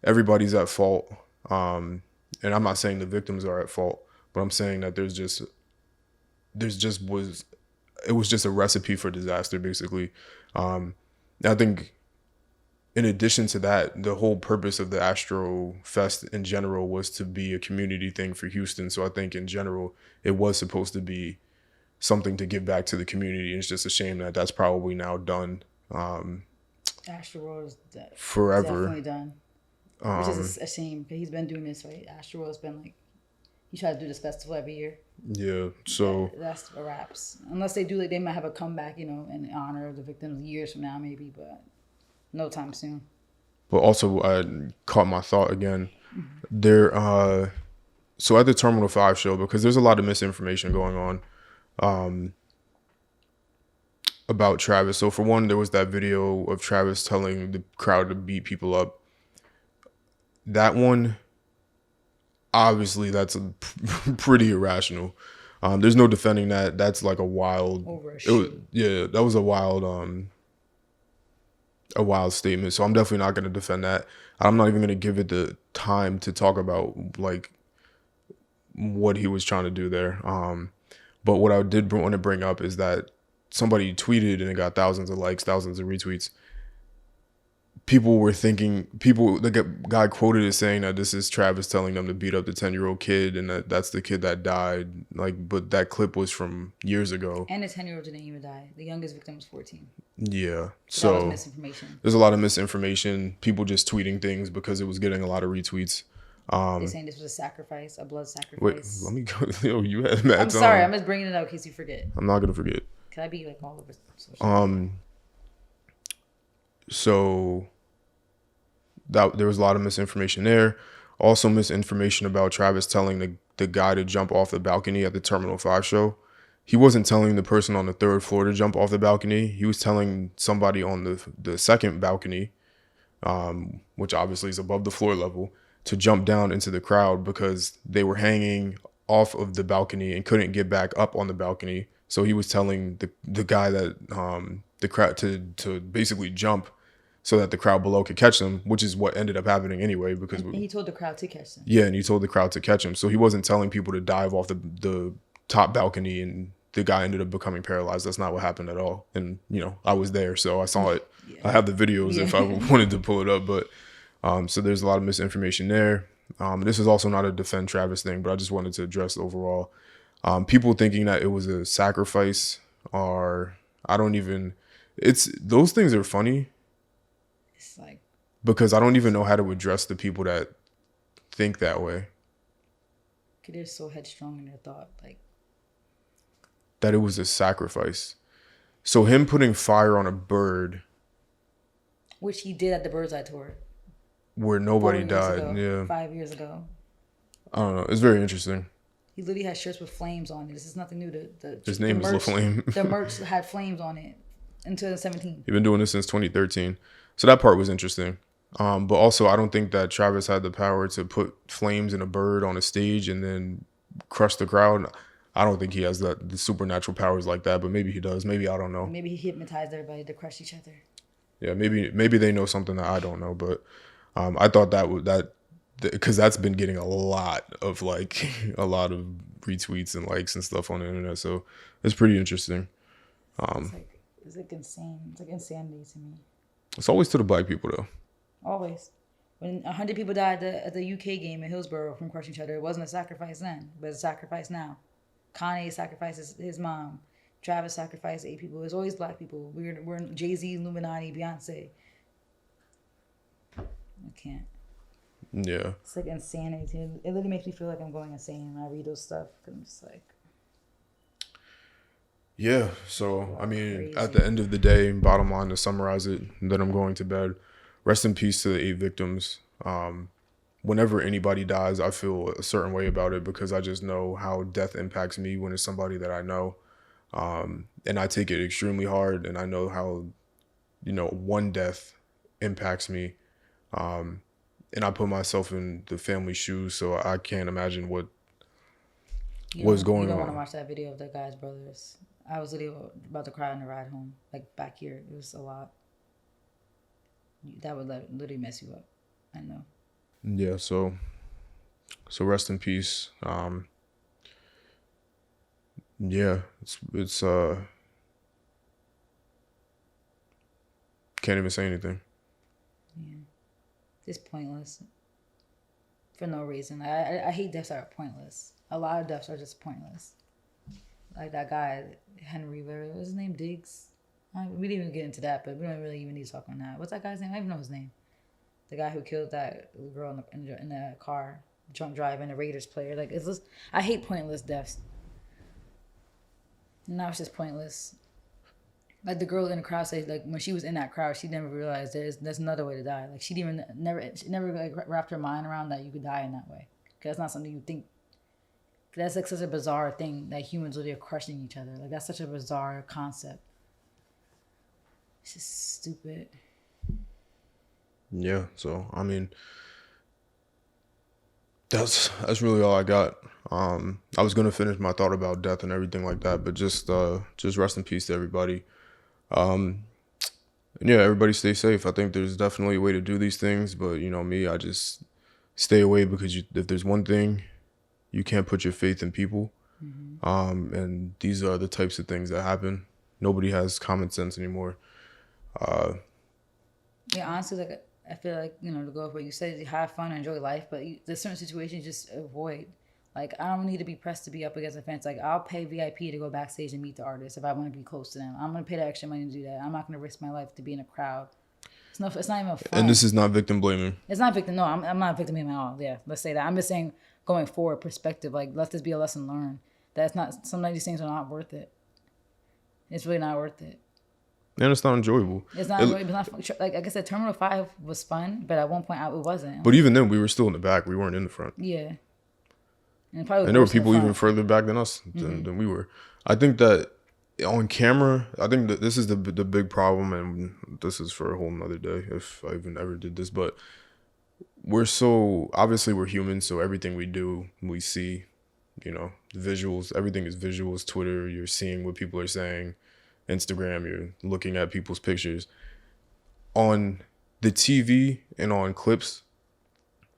everybody's at fault. And I'm not saying the victims are at fault, but I'm saying that it was just a recipe for disaster, basically. I think in addition to that, the whole purpose of the Astro Fest in general was to be a community thing for Houston. So I think in general, it was supposed to be something to give back to the community. It's just a shame that that's probably now done
Astroworld is
forever.
definitely done. Which is a shame, because he's been doing this, right? Astroworld's been like, he tries to do this festival every year.
Yeah, so
that's a wraps. Unless they do, like, they might have a comeback, in honor of the victims years from now, maybe, but no time soon.
But also, I caught my thought again. There, so at the Terminal 5 show, because there's a lot of misinformation going on about Travis. So for one, there was that video of Travis telling the crowd to beat people up. That one, obviously, that's pretty irrational. There's no defending that. That's like a wild. That was a wild statement. So I'm definitely not going to defend that. I'm not even going to give it the time to talk about like what he was trying to do there. But what I did want to bring up is that somebody tweeted and it got thousands of likes, thousands of retweets. The guy quoted as saying that this is Travis telling them to beat up the 10-year-old kid, and that's the kid that died. Like, but that clip was from years ago.
And the 10-year-old didn't even die. The youngest victim was 14.
Yeah.
So that was misinformation.
There's a lot of misinformation. People just tweeting things because it was getting a lot of retweets.
They're saying this was a sacrifice, a blood sacrifice.
Wait, let me go. Yo, you had mad.
I'm sorry. I'm just bringing it up in case you forget.
I'm not gonna forget.
Can I be like all over?
So that there was a lot of misinformation there. Also misinformation about Travis telling the guy to jump off the balcony at the Terminal 5 show. He wasn't telling the person on the 3rd floor to jump off the balcony. He was telling somebody on the second balcony, which obviously is above the floor level, to jump down into the crowd because they were hanging off of the balcony and couldn't get back up on the balcony. So he was telling the guy that the crowd to basically jump so that the crowd below could catch them, which is what ended up happening anyway. Because
he told the crowd to catch them.
Yeah, and he told the crowd to catch him. So he wasn't telling people to dive off the top balcony, and the guy ended up becoming paralyzed. That's not what happened at all. And I was there, so I saw it. Yeah. I have the videos if I wanted to pull it up, but so there's a lot of misinformation there. This is also not a defend Travis thing, but I just wanted to address overall. People thinking that it was a sacrifice, or those things are funny.
It's like,
because I don't even know how to address the people that think that way.
They're so headstrong in their thought, like
that it was a sacrifice. So him putting fire on a bird,
which he did at the Bird's Eye tour,
where nobody died. Yeah,
5 years ago.
I don't know. It's very interesting.
He literally had shirts with flames on it. This is nothing new.
His name is LaFlame.
The merch had flames on it in 2017.
He's been doing this since 2013. So that part was interesting. But also, I don't think that Travis had the power to put flames in a bird on a stage and then crush the crowd. I don't think he has the supernatural powers like that, but maybe he does. Maybe, I don't know.
Maybe he hypnotized everybody to crush each other.
Yeah, maybe they know something that I don't know, but I thought that because that's been getting a lot of retweets and likes and stuff on the internet, so it's pretty interesting.
It's like insane. It's like insanity to me.
It's always to the black people though.
Always. When 100 people died at the UK game in Hillsborough from crushing each other, it wasn't a sacrifice then, but it's a sacrifice now. Kanye sacrifices his mom. Travis sacrificed 8 people. It's always black people. We're Jay-Z, Illuminati, Beyonce. I can't.
Yeah.
It's like insanity. It literally makes me feel like I'm going insane when I read those stuff. Cause I'm just like...
Yeah. So, I mean,
Crazy.
at the end of the day, bottom line to summarize it, then I'm going to bed. Rest in peace to the 8 victims. Whenever anybody dies, I feel a certain way about it because I just know how death impacts me when it's somebody that I know. And I take it extremely hard, and I know how, one death impacts me. And I put myself in the family's shoes, so I can't imagine what's going on.
You don't want to watch that video of the guy's brothers. I was literally about to cry on the ride home, like back here. It was a lot. That would literally mess you up. I know.
Yeah, so rest in peace. Yeah, it's can't even say anything.
Yeah, it's pointless for no reason. I hate deaths that are pointless. A lot of deaths are just pointless. Like that guy Henry, what was his name? Diggs. We didn't even get into that, but we don't really even need to talk on that. What's that guy's name? I don't even know his name. The guy who killed that girl in the car, drunk driving, the Raiders player. Like, it's just, I hate pointless deaths. Now it's just pointless. Like the girl in the crowd said, like when she was in that crowd, she never realized there's another way to die. Like she never like wrapped her mind around that you could die in that way. Cause that's not something you think. That's like such a bizarre thing that humans literally are crushing each other. Like that's such a bizarre concept. It's just stupid.
Yeah, so I mean, that's really all I got. I was gonna finish my thought about death and everything like that, but just rest in peace to everybody. And yeah, everybody stay safe. I think there's definitely a way to do these things, but me, I just stay away because if there's one thing, you can't put your faith in people. Mm-hmm. And these are the types of things that happen. Nobody has common sense anymore.
Yeah, honestly, like I feel like to go off what you said, have fun, enjoy life, but there's certain situations just avoid. Like I don't need to be pressed to be up against a fence. Like I'll pay VIP to go backstage and meet the artist if I want to be close to them. I'm gonna pay the extra money to do that. I'm not gonna risk my life to be in a crowd. It's not even fun.
And this is not victim blaming.
It's not victim. No, I'm not victim blaming at all. Yeah, let's say that. I'm just saying going forward perspective. Like let this be a lesson learned. That's not. Some of these things are not worth it. It's really not worth it.
And it's not enjoyable.
It's not. It's not like I said, Terminal 5 was fun, but at one point it wasn't.
But even then, we were still in the back. We weren't in the front.
Yeah. And
there were people even further back than us than we were. I think that on camera, I think that this is the big problem, and this is for a whole nother day if I even ever did this. But obviously we're humans, so everything we do, we see, visuals. Everything is visuals. Twitter, you're seeing what people are saying. Instagram, you're looking at people's pictures. On the TV and on clips,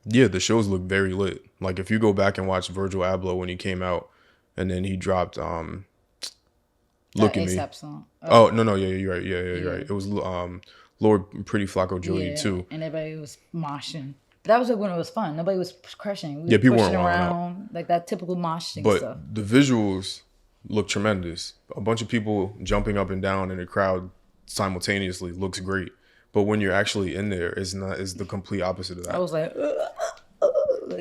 yeah, the shows look very lit. Like if you go back and watch Virgil Abloh when he came out, and then he dropped "Look at Me."
Song.
Oh no, yeah, you're right. Yeah, you're right. It was Lord Pretty Flacco Jolie too.
And everybody was moshing. But that was when it was fun. Nobody was crushing.
We were
people
weren't
around like that typical moshing
but
stuff.
The visuals look tremendous. A bunch of people jumping up and down in a crowd simultaneously looks great. But when you're actually in there, is the complete opposite of that.
I was like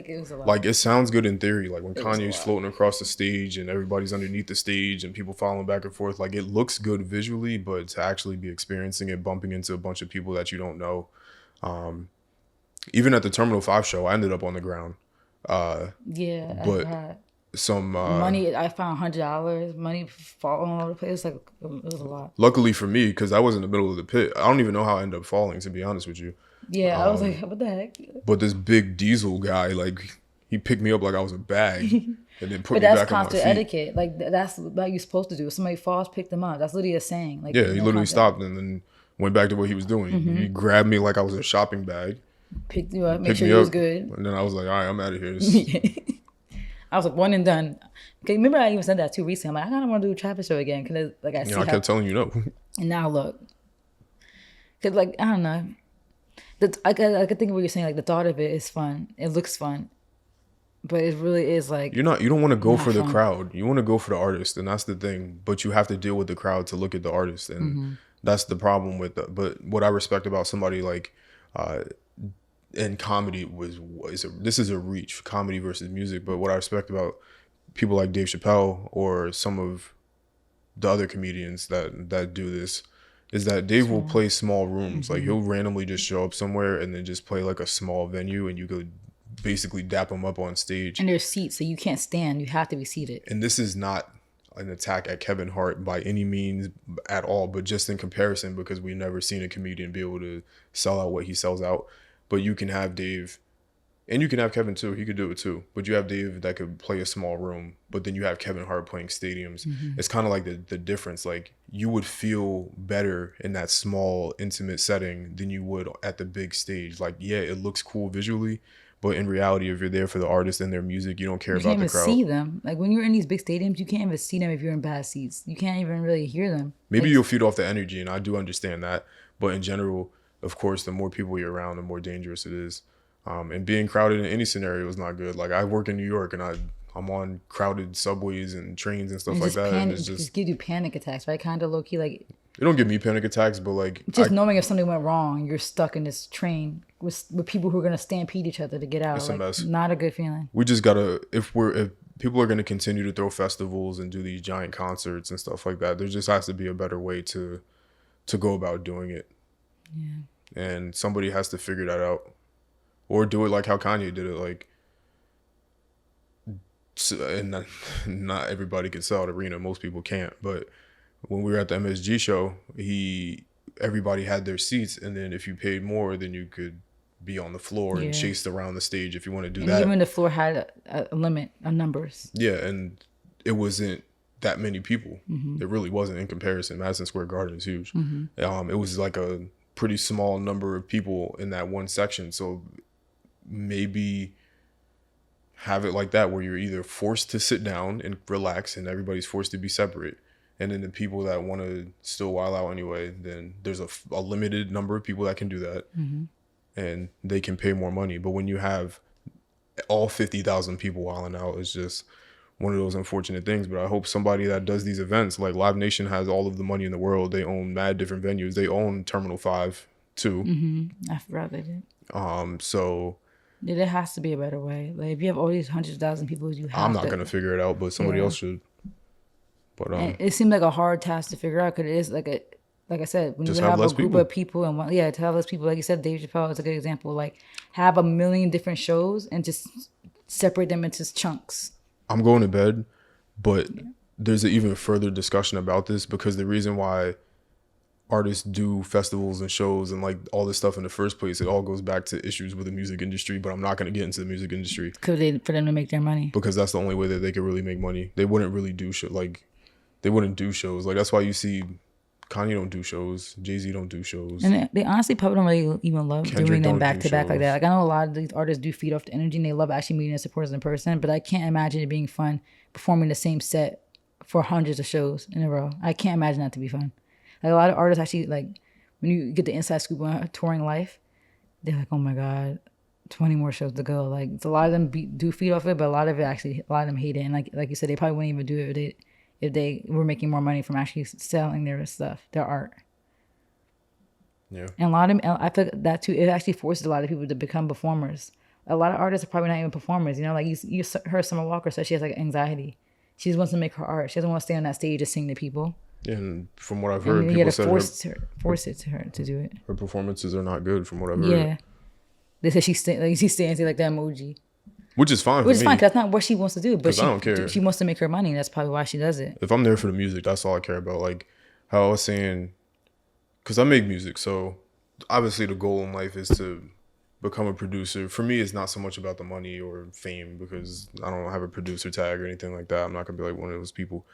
it was a lot.
Like it sounds good in theory. Like when Kanye's floating across the stage and everybody's underneath the stage and people following back and forth. Like it looks good visually, but to actually be experiencing it, bumping into a bunch of people that you don't know. Even at the Terminal 5 show, I ended up on the ground.
Yeah,
but some
money. I found $100. Money falling all over the place. Like it was a lot.
Luckily for me, because I was in the middle of the pit. I don't even know how I ended up falling, to be honest with you.
Yeah, I was like, what the heck?
But this big diesel guy, like, he picked me up like I was a bag and then put me back on my feet. But that's
constant etiquette. Like, that's what you're supposed to do. If somebody falls, pick them up. That's literally a saying. Like,
yeah, he literally stopped and then went back to what he was doing. Mm-hmm. He grabbed me like I was a shopping bag.
Picked you up, make sure you was good.
And then I was like, all right, I'm out of here.
I was like, one and done. Okay, remember I even said that too recently. I'm like, I kind of want to do a Travis show again. Cause like I see
I kept telling you no.
And now look. Cause like, I don't know. I could think of what you're saying. Like the thought of it is fun. It looks fun, but it really is like
You don't want to go
not
for the
fun.
crowd. You want to go for the artist, and that's the thing. But you have to deal with the crowd to look at the artist, and that's the problem with the. But what I respect about somebody like, uh, in comedy this is a reach, comedy versus music. But what I respect about people like Dave Chappelle or some of the other comedians that do this is that Dave will play small rooms. Like he'll randomly just show up somewhere and then just play like a small venue, and you could basically dap him up on stage.
And there's seats, so you can't stand. You have to be seated.
And this is not an attack at Kevin Hart by any means at all, but just in comparison, because we've never seen a comedian be able to sell out what he sells out. But you can have Dave, and you can have Kevin too. He could do it too. But you have Dave that could play a small room, but then you have Kevin Hart playing stadiums. It's kind of like the difference. Like you would feel better in that small, intimate setting than you would at the big stage. Like, yeah, it looks cool visually, but in reality, if you're there for the artist and their music, you don't care
You
about
can't
the
even
crowd.
see them. Like when you're in these big stadiums, you can't even see them if you're in bad seats. You can't even really hear them.
Maybe
Like,
you'll feed off the energy, and I do understand that. But in general, of course, the more people you're around, the more dangerous it is. And being crowded in any scenario is not good. Like I work in New York, and I'm on crowded subways and trains and stuff
and
like
just
that, and
panic,
it's
just
just
gives you panic attacks, right? Kind of low key, like
it don't give me panic attacks, but like
just knowing if something went wrong, you're stuck in this train with people who are gonna stampede each other to get out.
it's a
Like
mess.
not a good feeling.
We just gotta if people are gonna continue to throw festivals and do these giant concerts and stuff like that, there just has to be a better way to go about doing it.
Yeah.
And somebody has to figure that out, or do it like how Kanye did it. Like, and not everybody can sell at arena. Most people can't. But when we were at the MSG show, everybody had their seats, and then if you paid more, then you could be on the floor and
Yeah.
chased around the stage if you want to do
And
that.
even the floor had a limit of numbers.
Yeah, and it wasn't that many people. It really wasn't in comparison. Madison Square Garden is huge. It was like a pretty small number of people in that one section. So maybe have it like that where you're either forced to sit down and relax and everybody's forced to be separate. And then the people that want to still wild out anyway, then there's a limited number of people that can do that. And they can pay more money. But when you have all 50,000 people wilding out, it's just one of those unfortunate things. But I hope somebody that does these events, like Live Nation has all of the money in the world. They own mad different venues. They own Terminal 5 too.
I forgot they did.
So
Yeah, there has to be a better way. Like if you have all these hundreds of thousands of people, you have
I'm not
to.
going to figure it out, but somebody
Yeah.
else should. But
And it seemed like a hard task to figure out because it is like I said, when
Just
you
have
have a
less
group
people.
of people and to have less people, like you said, Dave Chappelle is a good example. Like have a million different shows and just separate them into chunks.
I'm going to bed, but there's an even further discussion about this because the reason why artists do festivals and shows and like all this stuff in the first place, it all goes back to issues with the music industry, but I'm not going to get into the music industry
For them to make their money.
because that's the only way that they could really make money. They wouldn't really do they wouldn't do shows. Like that's why you see Kanye don't do shows, Jay-Z don't do shows.
And they honestly probably don't really even love
Kendrick
doing them
don't
back
do
to back like
shows.
that. Like I know a lot of these artists do feed off the energy and they love actually meeting their supporters in person, but I can't imagine it being fun performing the same set for hundreds of shows in a row. I can't imagine that to be fun. Like a lot of artists actually like when you get the inside scoop on touring life, they're like, oh my God, 20 more shows to go. Like it's a lot of them do feed off it, but a lot of them hate it. And like you said, they probably wouldn't even do it if they were making more money from actually selling their stuff, their art.
Yeah.
And a lot of I feel that too. It actually forces a lot of people to become performers. A lot of artists are probably not even performers. You know, like you heard Summer Walker said she has like anxiety. She just wants to make her art. She doesn't want to stay on that stage and sing to people.
And from what I've heard,
And you
people
got to
said
force it to her to do it.
her performances are not good from what I've heard.
Yeah, they said she's standing like that emoji,
Which is fine
which
for
is
me.
fine because that's not what she wants to do. But
'Cause I don't care.
She wants to make her money. And that's probably why she does it.
If I'm there for the music, that's all I care about. Like how I was saying, because I make music, so obviously the goal in life is to become a producer. For me, it's not so much about the money or fame because I don't have a producer tag or anything like that. I'm not gonna be like one of those people.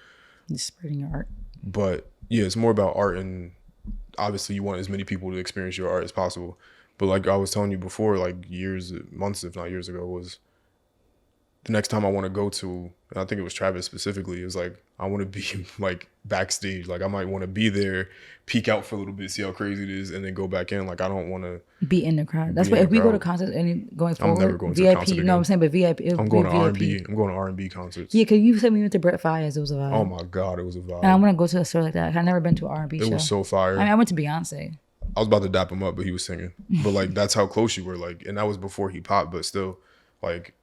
Just spreading your art.
But yeah, it's more about art, and obviously you want as many people to experience your art as possible. But like I was telling you before, like months, if not years ago, was the next time I want to go to, and I think it was Travis specifically, is like I want to be like backstage. Like I might want to be there, peek out for a little bit, see how crazy it is, and then go back in. Like I don't want to
Be in the crowd. That's
be
why
in the
if we go to
crowd.
concerts any going
I'm never
forward,
going to a
VIP.
concert
No, I'm
again.
saying, but VIP.
I'm going to
VIP.
R&B. I'm going to R&B concerts.
Yeah, because you said we went to Brett Fires. It was a vibe.
Oh my God, it was a
And I
vibe.
want to go to a store like that. I've never been to an R&B
It
show.
was so fire.
I mean, I went to Beyonce.
I was about to dap him up, but he was singing. But like that's how close you were. Like, and that was before he popped, but still, like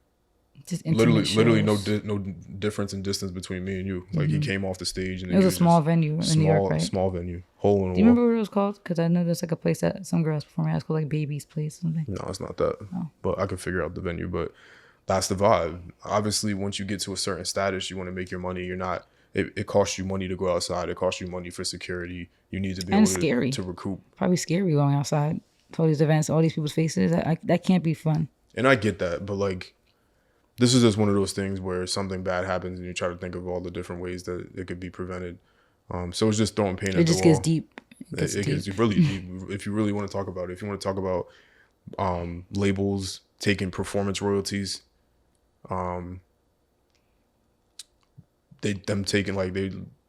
Just intimate
literally no
shows.
no difference in distance between me and you. Like he came off the stage and
It was a small venue in New York, right?
small venue, hole in
Do
the
you
wall.
remember what it was called? Because I know there's like a place that some girls performing at. It's called like Baby's Place or something.
No, it's not that.
Oh.
But I can figure out the venue. But that's the vibe. Obviously, once you get to a certain status, you want to make your money. You're not. It costs you money to go outside. It costs you money for security. You need to be
And
able
scary.
to recoup.
Probably scary going outside to all these events, all these people's faces. That can't be fun.
And I get that, but like, this is just one of those things where something bad happens and you try to think of all the different ways that it could be prevented. So it's just throwing pain at the wall.
It just gets deep.
It gets really deep. If you really want to talk about it, if you want to talk about labels taking performance royalties, they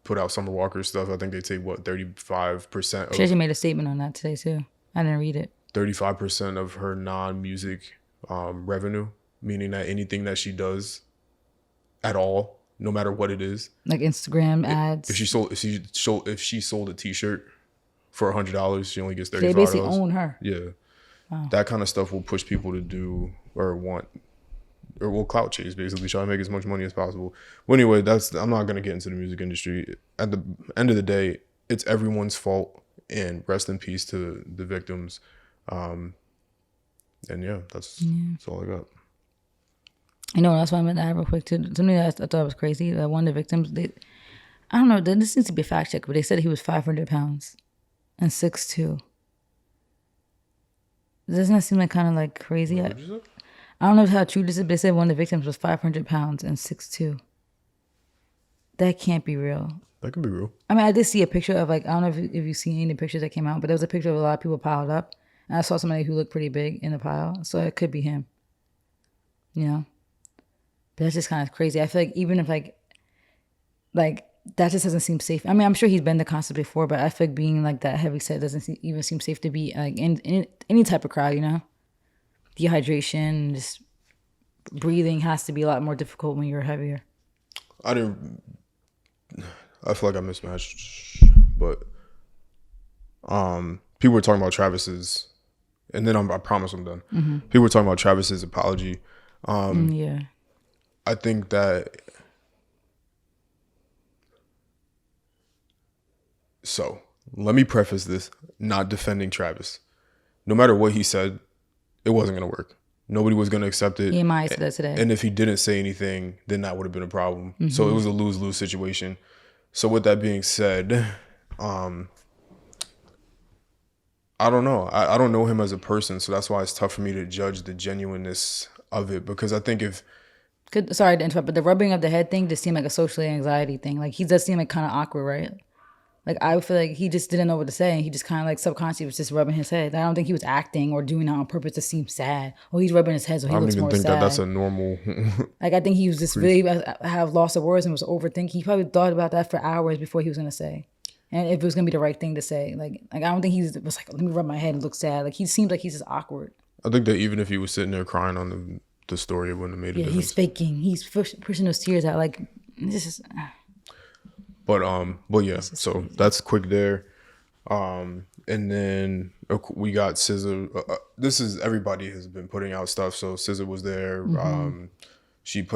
put out Summer Walker stuff. I think they take what 35% of
Treasure made a statement on that today too. I didn't read it.
35% of her non-music revenue, meaning that anything that she does at all, no matter what it is,
Like Instagram ads.
if she sold a T-shirt for $100, she only gets $35.
They basically own her.
Yeah, that kind of stuff will push people to do or want or will clout chase, basically try to make as much money as possible. Well, anyway, I'm not gonna get into the music industry. At the end of the day, it's everyone's fault, and rest in peace to the victims. And yeah, that's all I got.
You know, that's why I meant to add real quick too. Something that I thought was crazy. That one of the victims, I don't know. This needs to be a fact check, but they said he was 500 pounds and 6'2". Doesn't that seem like kind of like crazy? I don't know how true this is, but they said one of the victims was 500 pounds and 6'2". That can't be real.
That could be real.
I mean, I did see a picture of like, I don't know if you've seen any pictures that came out, but there was a picture of a lot of people piled up. And I saw somebody who looked pretty big in the pile. So it could be him. You know? But that's just kind of crazy. I feel like even if like that just doesn't seem safe. I mean, I'm sure he's been to concert before, but I feel like being like that heavy set doesn't even seem safe to be like in any type of crowd, you know? Dehydration, just breathing has to be a lot more difficult when you're heavier.
I feel like I mismatched, but people were talking about Travis's, and then I promise I'm done. Mm-hmm. People were talking about Travis's apology.
Yeah.
I think that so. Let me preface this: not defending Travis. No matter what he said, it wasn't gonna work. Nobody was gonna accept it.
EMI said that today.
And if he didn't say anything, then that would have been a problem. Mm-hmm. So it was a lose-lose situation. So with that being said, I don't know. I don't know him as a person, so that's why it's tough for me to judge the genuineness of it. Because I think
sorry to interrupt, but the rubbing of the head thing just seemed like a social anxiety thing. Like he does seem like kind of awkward, right? Like I feel like he just didn't know what to say, and he just kind of like subconsciously was just rubbing his head. I don't think he was acting or doing it on purpose to seem sad. Oh, he's rubbing his head so he looks more sad. I don't even think
that's a normal.
Like I think he was just really have lost of words and was overthinking. He probably thought about that for hours before he was gonna say, and if it was gonna be the right thing to say. Like I don't think he was like, let me rub my head and look sad. Like he seems like he's just awkward.
I think that even if he was sitting there crying on the story, it wouldn't have made a difference.
He's faking. He's pushing those tears out. Like this is.
But yeah, so that's quick there. And then we got SZA. This is everybody has been putting out stuff. So SZA was there. Mm-hmm. She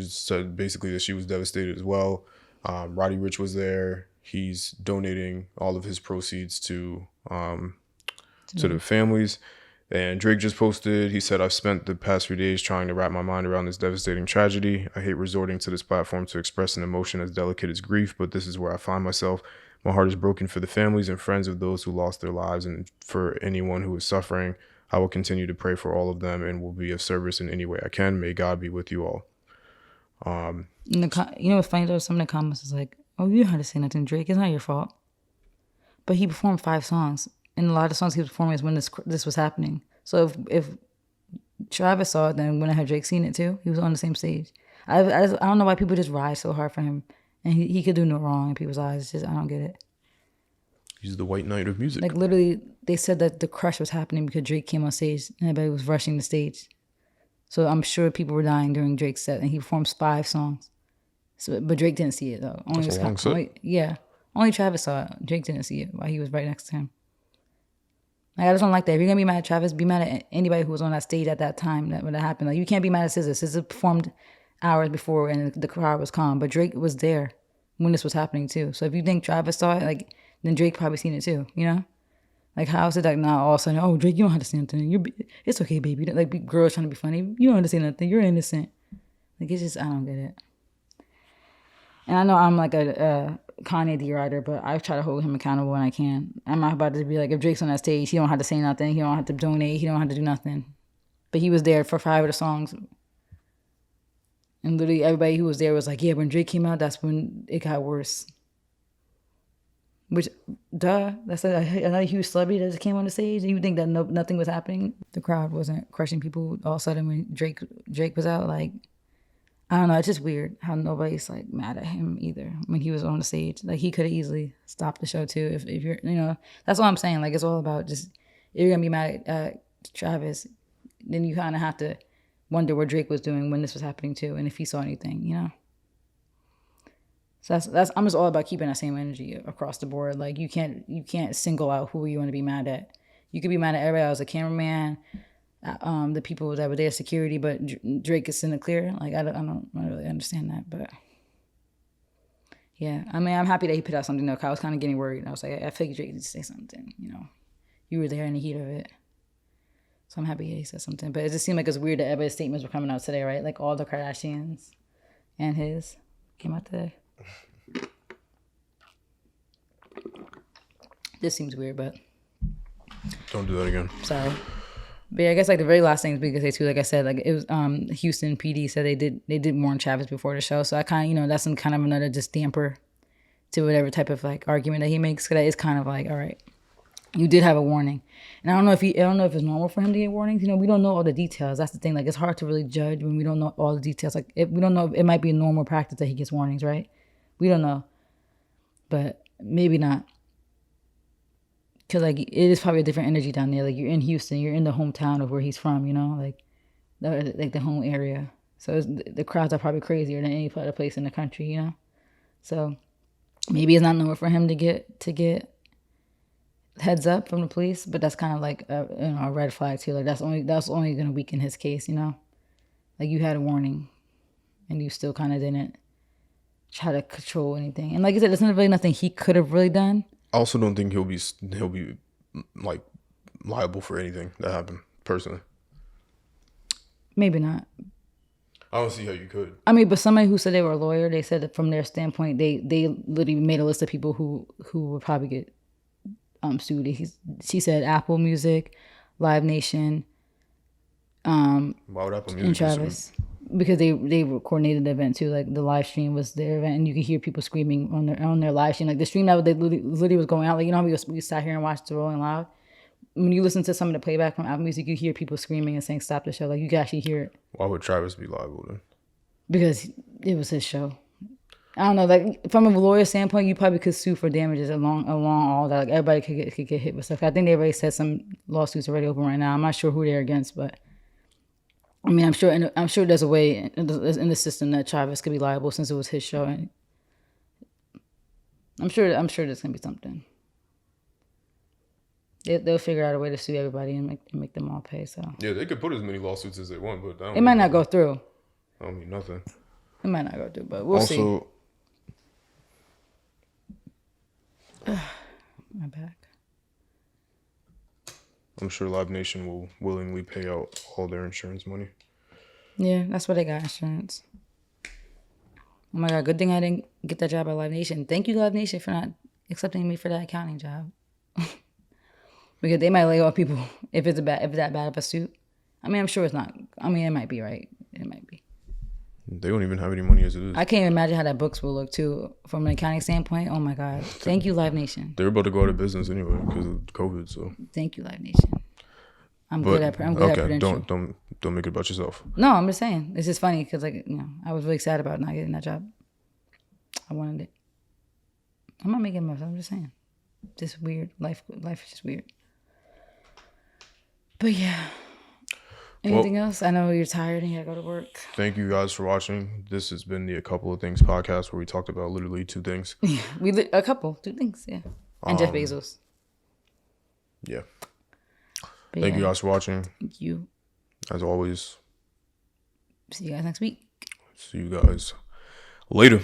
said basically that she was devastated as well. Roddy Ricch was there. He's donating all of his proceeds to the families. And Drake just posted, he said, I've spent the past few days trying to wrap my mind around this devastating tragedy. I hate resorting to this platform to express an emotion as delicate as grief, but this is where I find myself. My heart is broken for the families and friends of those who lost their lives, and for anyone who is suffering. I will continue to pray for all of them and will be of service in any way I can. May God be with you all.
You know what's funny though? Some of the comments was like, oh, you don't have to say nothing, Drake. It's not your fault. But he performed 5 songs. And a lot of songs he was performing is when this was happening. So if Travis saw it, then wouldn't have Drake seen it too? He was on the same stage. I don't know why people just ride so hard for him, and he could do no wrong in people's eyes. It's just I don't get it.
He's the white knight of music.
Like literally, they said that the crush was happening because Drake came on stage and everybody was rushing the stage. So I'm sure people were dying during Drake's set, and he performed 5 songs. So, but Drake didn't see it though.
That's a long set.
Only Travis saw it. Drake didn't see it while he was right next to him. Like, I just don't like that. If you're gonna be mad at Travis, be mad at anybody who was on that stage at that time that when that happened. Like you can't be mad at SZA. SZA performed hours before and the crowd was calm, but Drake was there when this was happening too. So if you think Travis saw it, like then Drake probably seen it too. You know, like how is it like now all of a sudden, oh Drake, you don't have to say nothing. It's okay, baby. Like girls trying to be funny. You don't have to say nothing. You're innocent. Like it's just I don't get it. And I know I'm like a Kanye D-rider, but I try to hold him accountable when I can. I'm not about to be like, if Drake's on that stage, he don't have to say nothing. He don't have to donate. He don't have to do nothing. But he was there for 5 of the songs. And literally everybody who was there was like, yeah, when Drake came out, that's when it got worse. Which, duh, that's another huge celebrity that just came on the stage. And you think that nothing was happening? The crowd wasn't crushing people all of a sudden when Drake was out. Like, I don't know. It's just weird how nobody's like mad at him either when he was on the stage. Like he could have easily stopped the show too. If you're, that's all I'm saying. Like it's all about just if you're gonna be mad at Travis, then you kind of have to wonder what Drake was doing when this was happening too, and if he saw anything, So that's I'm just all about keeping that same energy across the board. Like you can't single out who you want to be mad at. You could be mad at everybody else, the cameraman, the people that were there, security, but Drake is in the clear. Like I don't really understand that, but yeah, I mean I'm happy that he put out something though. 'Cause I was kind of getting worried. I was like, I figured Drake needs to say something. You were there in the heat of it, so I'm happy he said something. But it just seemed like it was weird that everybody's statements were coming out today, right? Like all the Kardashians and his came out today. This seems weird, but
don't do that again.
Sorry. But yeah, I guess like the very last thing we could say too, like I said, like it was Houston PD said they did warn Travis before the show, so I kind of that's kind of another just damper to whatever type of like argument that he makes. Cause that is kind of like, all right, you did have a warning, and I don't know if it's normal for him to get warnings. We don't know all the details. That's the thing. Like it's hard to really judge when we don't know all the details. Like we don't know, it might be a normal practice that he gets warnings, right? We don't know, but maybe not. Because, like, it is probably a different energy down there. Like, you're in Houston. You're in the hometown of where he's from, Like the home area. So the crowds are probably crazier than any other place in the country, So maybe it's not normal for him to get heads up from the police. But that's kind of like a red flag, too. Like, that's only going to weaken his case, Like, you had a warning. And you still kind of didn't try to control anything. And like I said, there's not really nothing he could have really done.
I also don't think he'll be like liable for anything that happened personally.
Maybe not.
I don't see how you could.
I mean, but somebody who said they were a lawyer, they said that from their standpoint, they literally made a list of people who would probably get sued. She said Apple Music, Live Nation,
why would Apple Music
and Travis. Because they coordinated the event too. Like the live stream was their event, and you could hear people screaming on their live stream. Like the stream that they literally was going out. Like how we sat here and watched the Rolling Loud. When you listen to some of the playback from Apple Music, you hear people screaming and saying "Stop the show!" Like you can actually hear it.
Why would Travis be liable then?
Because it was his show. I don't know. Like from a lawyer standpoint, you probably could sue for damages along all that. Like everybody could get hit with stuff. I think they already said some lawsuits already open right now. I'm not sure who they're against, but. I mean, I'm sure there's a way in the system that Travis could be liable since it was his show. And I'm sure there's gonna be something. They'll figure out a way to sue everybody and make them all pay. So
yeah, they could put as many lawsuits as they want, but
it might not go through.
I don't mean nothing.
It might not go through, but we'll see. My back.
I'm sure Live Nation will willingly pay out all their insurance money.
Yeah, that's why they got insurance. Oh my God, good thing I didn't get that job at Live Nation. Thank you, Live Nation, for not accepting me for that accounting job. Because they might lay off people if that bad of a suit. I mean, I'm sure it's not. I mean, it might be, right? It might be.
They don't even have any money as it is.
I can't even imagine how that books will look, too, from an accounting standpoint. Oh, my God. Thank you, Live Nation.
They're about to go out of business anyway because of COVID, so.
Thank you, Live Nation. I'm
But
good at I'm good at
okay,
prudential.
don't make it about yourself.
No, I'm just saying. It's just funny because like I was really sad about not getting that job. I wanted it. I'm not making much. I'm just saying. Just weird. Life is just weird. But yeah. Anything else? I know you're tired and you gotta go to work.
Thank you guys for watching. This has been the A Couple of Things podcast where we talked about literally 2 things.
Yeah, two things, yeah. And Jeff Bezos.
Yeah.
But
Thank you guys for watching.
Thank you.
As always.
See you guys next week.
See you guys later.